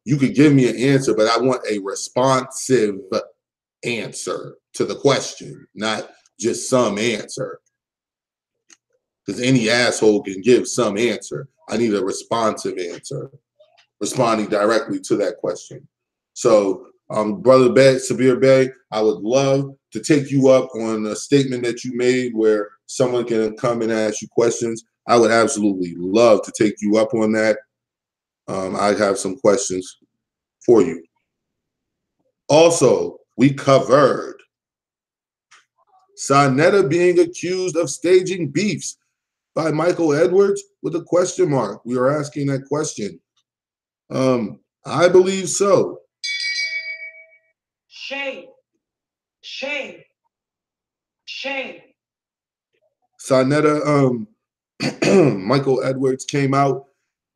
you could give me an answer, but I want a responsive answer to the question, not just some answer. Because any asshole can give some answer. I need a responsive answer, responding directly to that question. So, Brother Bey, Sabir Bey, I would love to take you up on a statement that you made where someone can come and ask you questions. I would absolutely love to take you up on that. I have some questions for you. Also, we covered NETER being accused of staging beefs by Michael Edwards with a question mark. We are asking that question. I believe so. Shame. Shame. Shame. NETER, Michael Edwards came out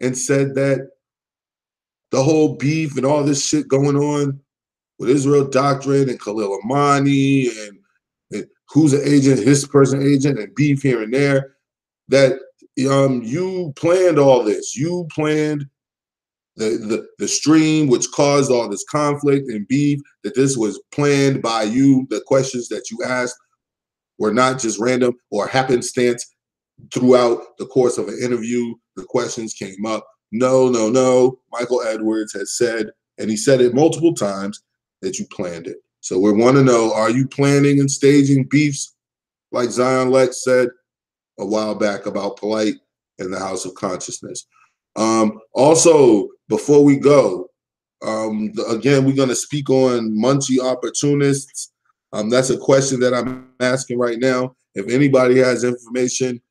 and said that the whole beef and all this shit going on with Israel Doctrine and Khalil Amani and who's an agent, his person agent, and beef here and there, that you planned all this. You planned the stream, which caused all this conflict and beef, that this was planned by you. The questions that you asked were not just random or happenstance throughout the course of an interview. The questions came up. No, no, no. Michael Edwards has said, and he said it multiple times, that you planned it. So we want to know, are you planning and staging beefs like Zion Lex said a while back about Polite in the House of Consciousness? Also, before we go, again, we're going to speak on Munchie opportunists. That's a question that I'm asking right now. If anybody has information,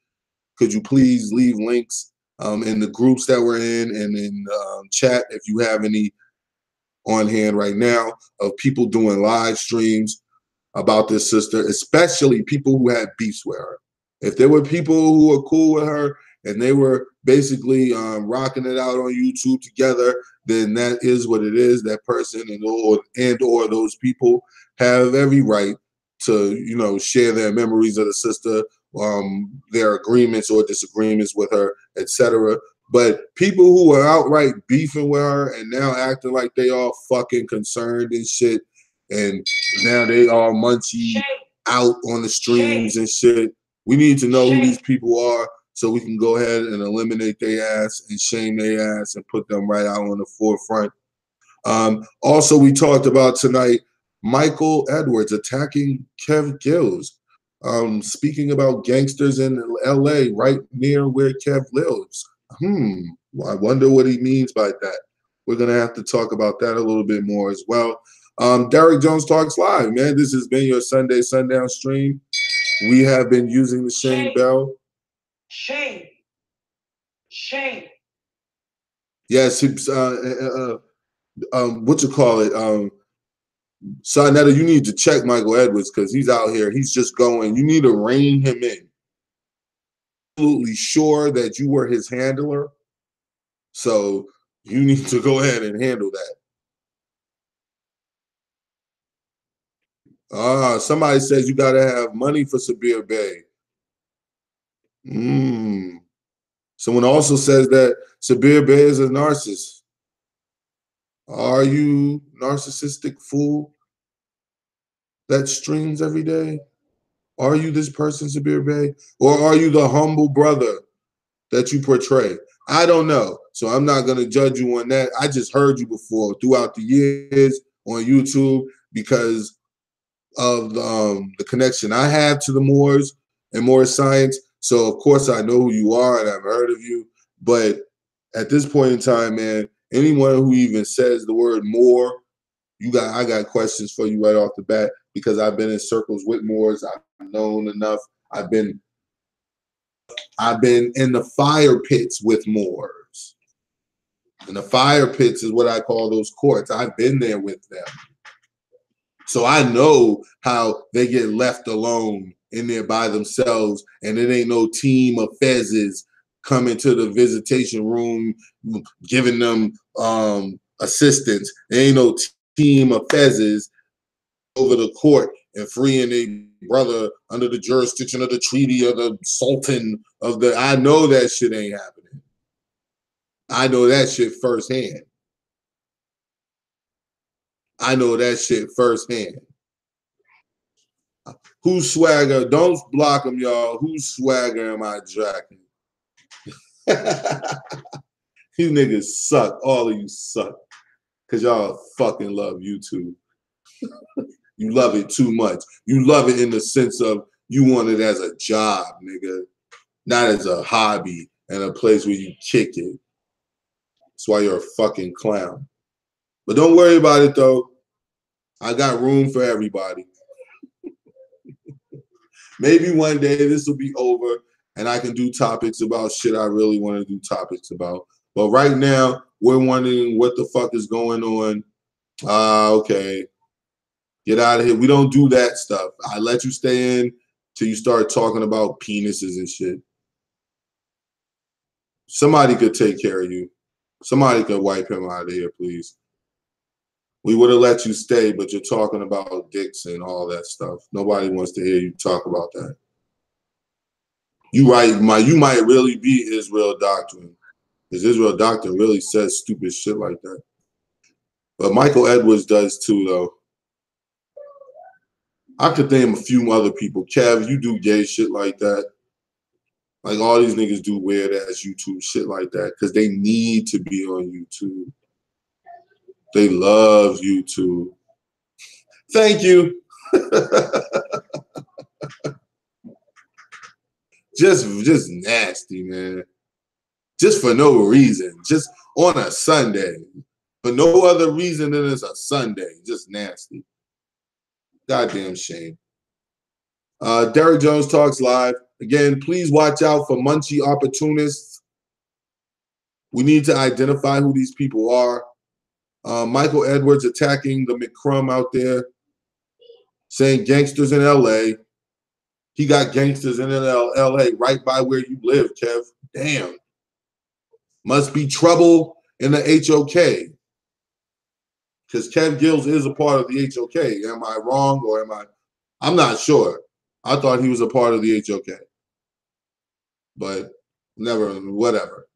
could you please leave links in the groups that we're in and in chat if you have any on hand right now of people doing live streams about this sister, especially people who had beefs with her. If there were people who were cool with her and they were basically rocking it out on YouTube together, then that is what it is. That person or those people have every right to, you know, share their memories of the sister, their agreements or disagreements with her, etc. But people who are outright beefing with her and now acting like they all fucking concerned and shit, and now they all Munchie out on the streams and shit. We need to know who these people are so we can go ahead and eliminate their ass and shame their ass and put them right out on the forefront. Also, we talked about tonight Michael Edwards attacking Kev Gills, speaking about gangsters in LA right near where Kev lives. I wonder what he means by that. We're going to have to talk about that a little bit more as well. Derek Jones Talks Live, man. This has been your Sunday Sundown stream. We have been using the Shane Bell. Shame. Shame. Yes, what you call it? Netta, you need to check Michael Edwards because he's out here. He's just going. You need to rein him in. Absolutely sure that you were his handler. So you need to go ahead and handle that. Somebody says you got to have money for Sabir Bey. Someone also says that Sabir Bey is a narcissist. Are you narcissistic fool that streams every day? Are you this person, Sabir Bey? Or are you the humble brother that you portray? I don't know. So I'm not going to judge you on that. I just heard you before throughout the years on YouTube because of the connection I have to the Moors and Moors science. So, of course, I know who you are and I've heard of you. But at this point in time, man, anyone who even says the word Moor, I got questions for you right off the bat because I've been in circles with Moors. I've known enough. I've been in the fire pits with Moors. And the fire pits is what I call those courts. I've been there with them. So I know how they get left alone in there by themselves, and it ain't no team of fezzes coming to the visitation room giving them assistance. There ain't no team of fezzes over the court and freeing a brother under the jurisdiction of the treaty of the Sultan of the. I know that shit ain't happening. I know that shit firsthand. I know that shit firsthand. Who's swagger? Don't block them, y'all. Whose swagger am I jacking? You niggas suck. All of you suck. Because y'all fucking love YouTube. You love it too much. You love it in the sense of you want it as a job, nigga. Not as a hobby and a place where you kick it. That's why you're a fucking clown. But don't worry about it, though. I got room for everybody. Maybe one day this will be over and I can do topics about shit I really want to do topics about. But right now, we're wondering what the fuck is going on. Okay. Get out of here. We don't do that stuff. I let you stay in till you start talking about penises and shit. Somebody could take care of you. Somebody could wipe him out of here, please. We would have let you stay, but you're talking about dicks and all that stuff. Nobody wants to hear you talk about that. You right, you might really be Israel Doctrine. Because Israel Doctrine really says stupid shit like that. But Michael Edwards does too, though. I could name a few other people. Kev, you do gay shit like that. Like all these niggas do weird ass YouTube shit like that because they need to be on YouTube. They love YouTube. Thank you. just nasty, man. Just for no reason. Just on a Sunday. For no other reason than it's a Sunday. Just nasty. Goddamn shame. Derek Jones Talks Live. Again, please watch out for MUNCHIE opportunists. We need to identify who these people are. Michael Edwards attacking the McCRUMB out there, saying gangsters in LA. He got gangsters in LA right by where you live, Kev. Damn. Must be trouble in the HOK. Because Kev Gills is a part of the HOK. Am I wrong or am I? I'm not sure. I thought he was a part of the HOK. But never, whatever.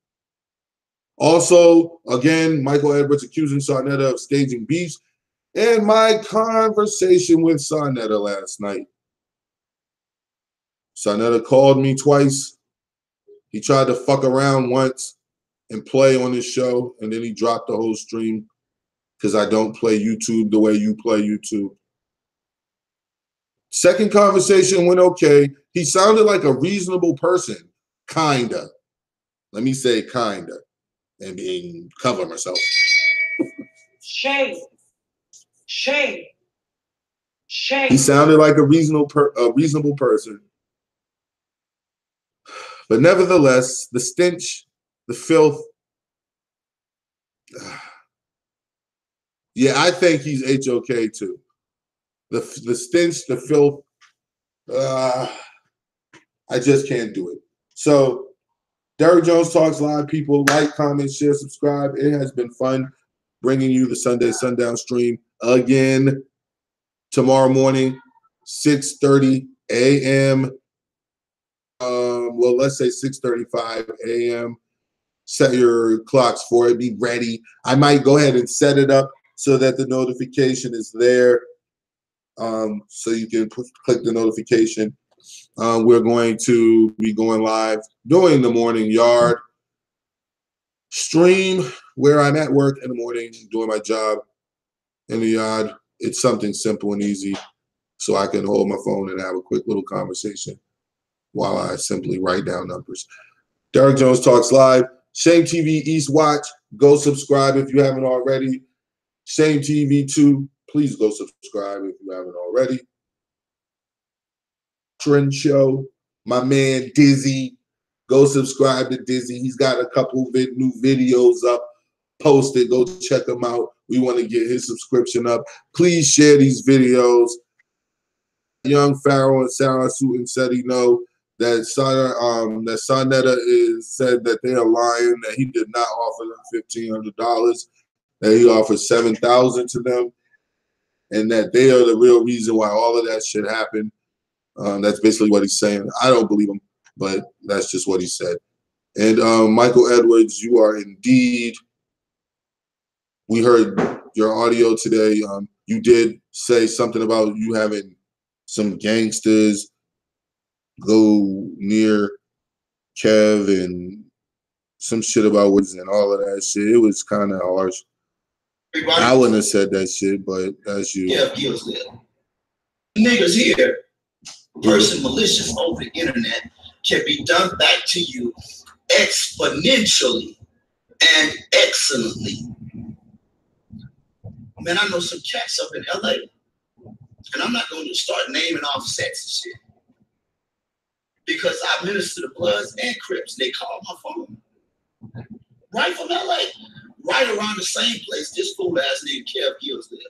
Also, again, Michael Edwards accusing Sarnetta of staging beefs. And my conversation with Sarnetta last night. Sarnetta called me twice. He tried to fuck around once and play on his show, and then he dropped the whole stream because I don't play YouTube the way you play YouTube. Second conversation went okay. He sounded like a reasonable person, kinda. Let me say kinda, and cover myself. Shame. Shame. Shame. He sounded like a reasonable person. But nevertheless, the stench, the filth. Yeah, I think he's HOK too. The stench, the filth. I just can't do it. So, Derek Jones Talks Live. People, like, comment, share, subscribe. It has been fun bringing you the Sunday Sundown stream again tomorrow morning, 6:30 a.m. Well, let's say 6:35 a.m. Set your clocks for it. Be ready. I might go ahead and set it up so that the notification is there. So you can click the notification. We're going to be going live during the morning yard stream where I'm at work in the morning doing my job in the yard. It's something simple and easy so I can hold my phone and have a quick little conversation while I simply write down numbers. Derek Jones Talks Live. Shame TV East Watch. Go subscribe if you haven't already. Shame TV 2. Please go subscribe if you haven't already. Trend Show. My man Dizzy. Go subscribe to Dizzy. He's got a couple new videos up posted. Go check them out. We want to get his subscription up. Please share these videos. Young Pharaoh and Sarah Sutton said he know that Sarnetta said that they are lying, that he did not offer them $1,500, that he offered $7,000 to them, and that they are the real reason why all of that shit happened. That's basically what he's saying. I don't believe him, but that's just what he said. And Michael Edwards, you are indeed, we heard your audio today. You did say something about you having some gangsters go near Kev and some shit about Woods and all of that shit. It was kind of harsh. Everybody, I wouldn't have said that shit, but that's you. Yeah, Gills there. Niggas here, person malicious over the internet can be done back to you exponentially and excellently. Man, I know some cats up in LA, and I'm not going to start naming off sets and shit. Because I minister to Bloods and Crips. They call my phone. Right from LA. Right around the same place this fool ass nigga Kev Gills there.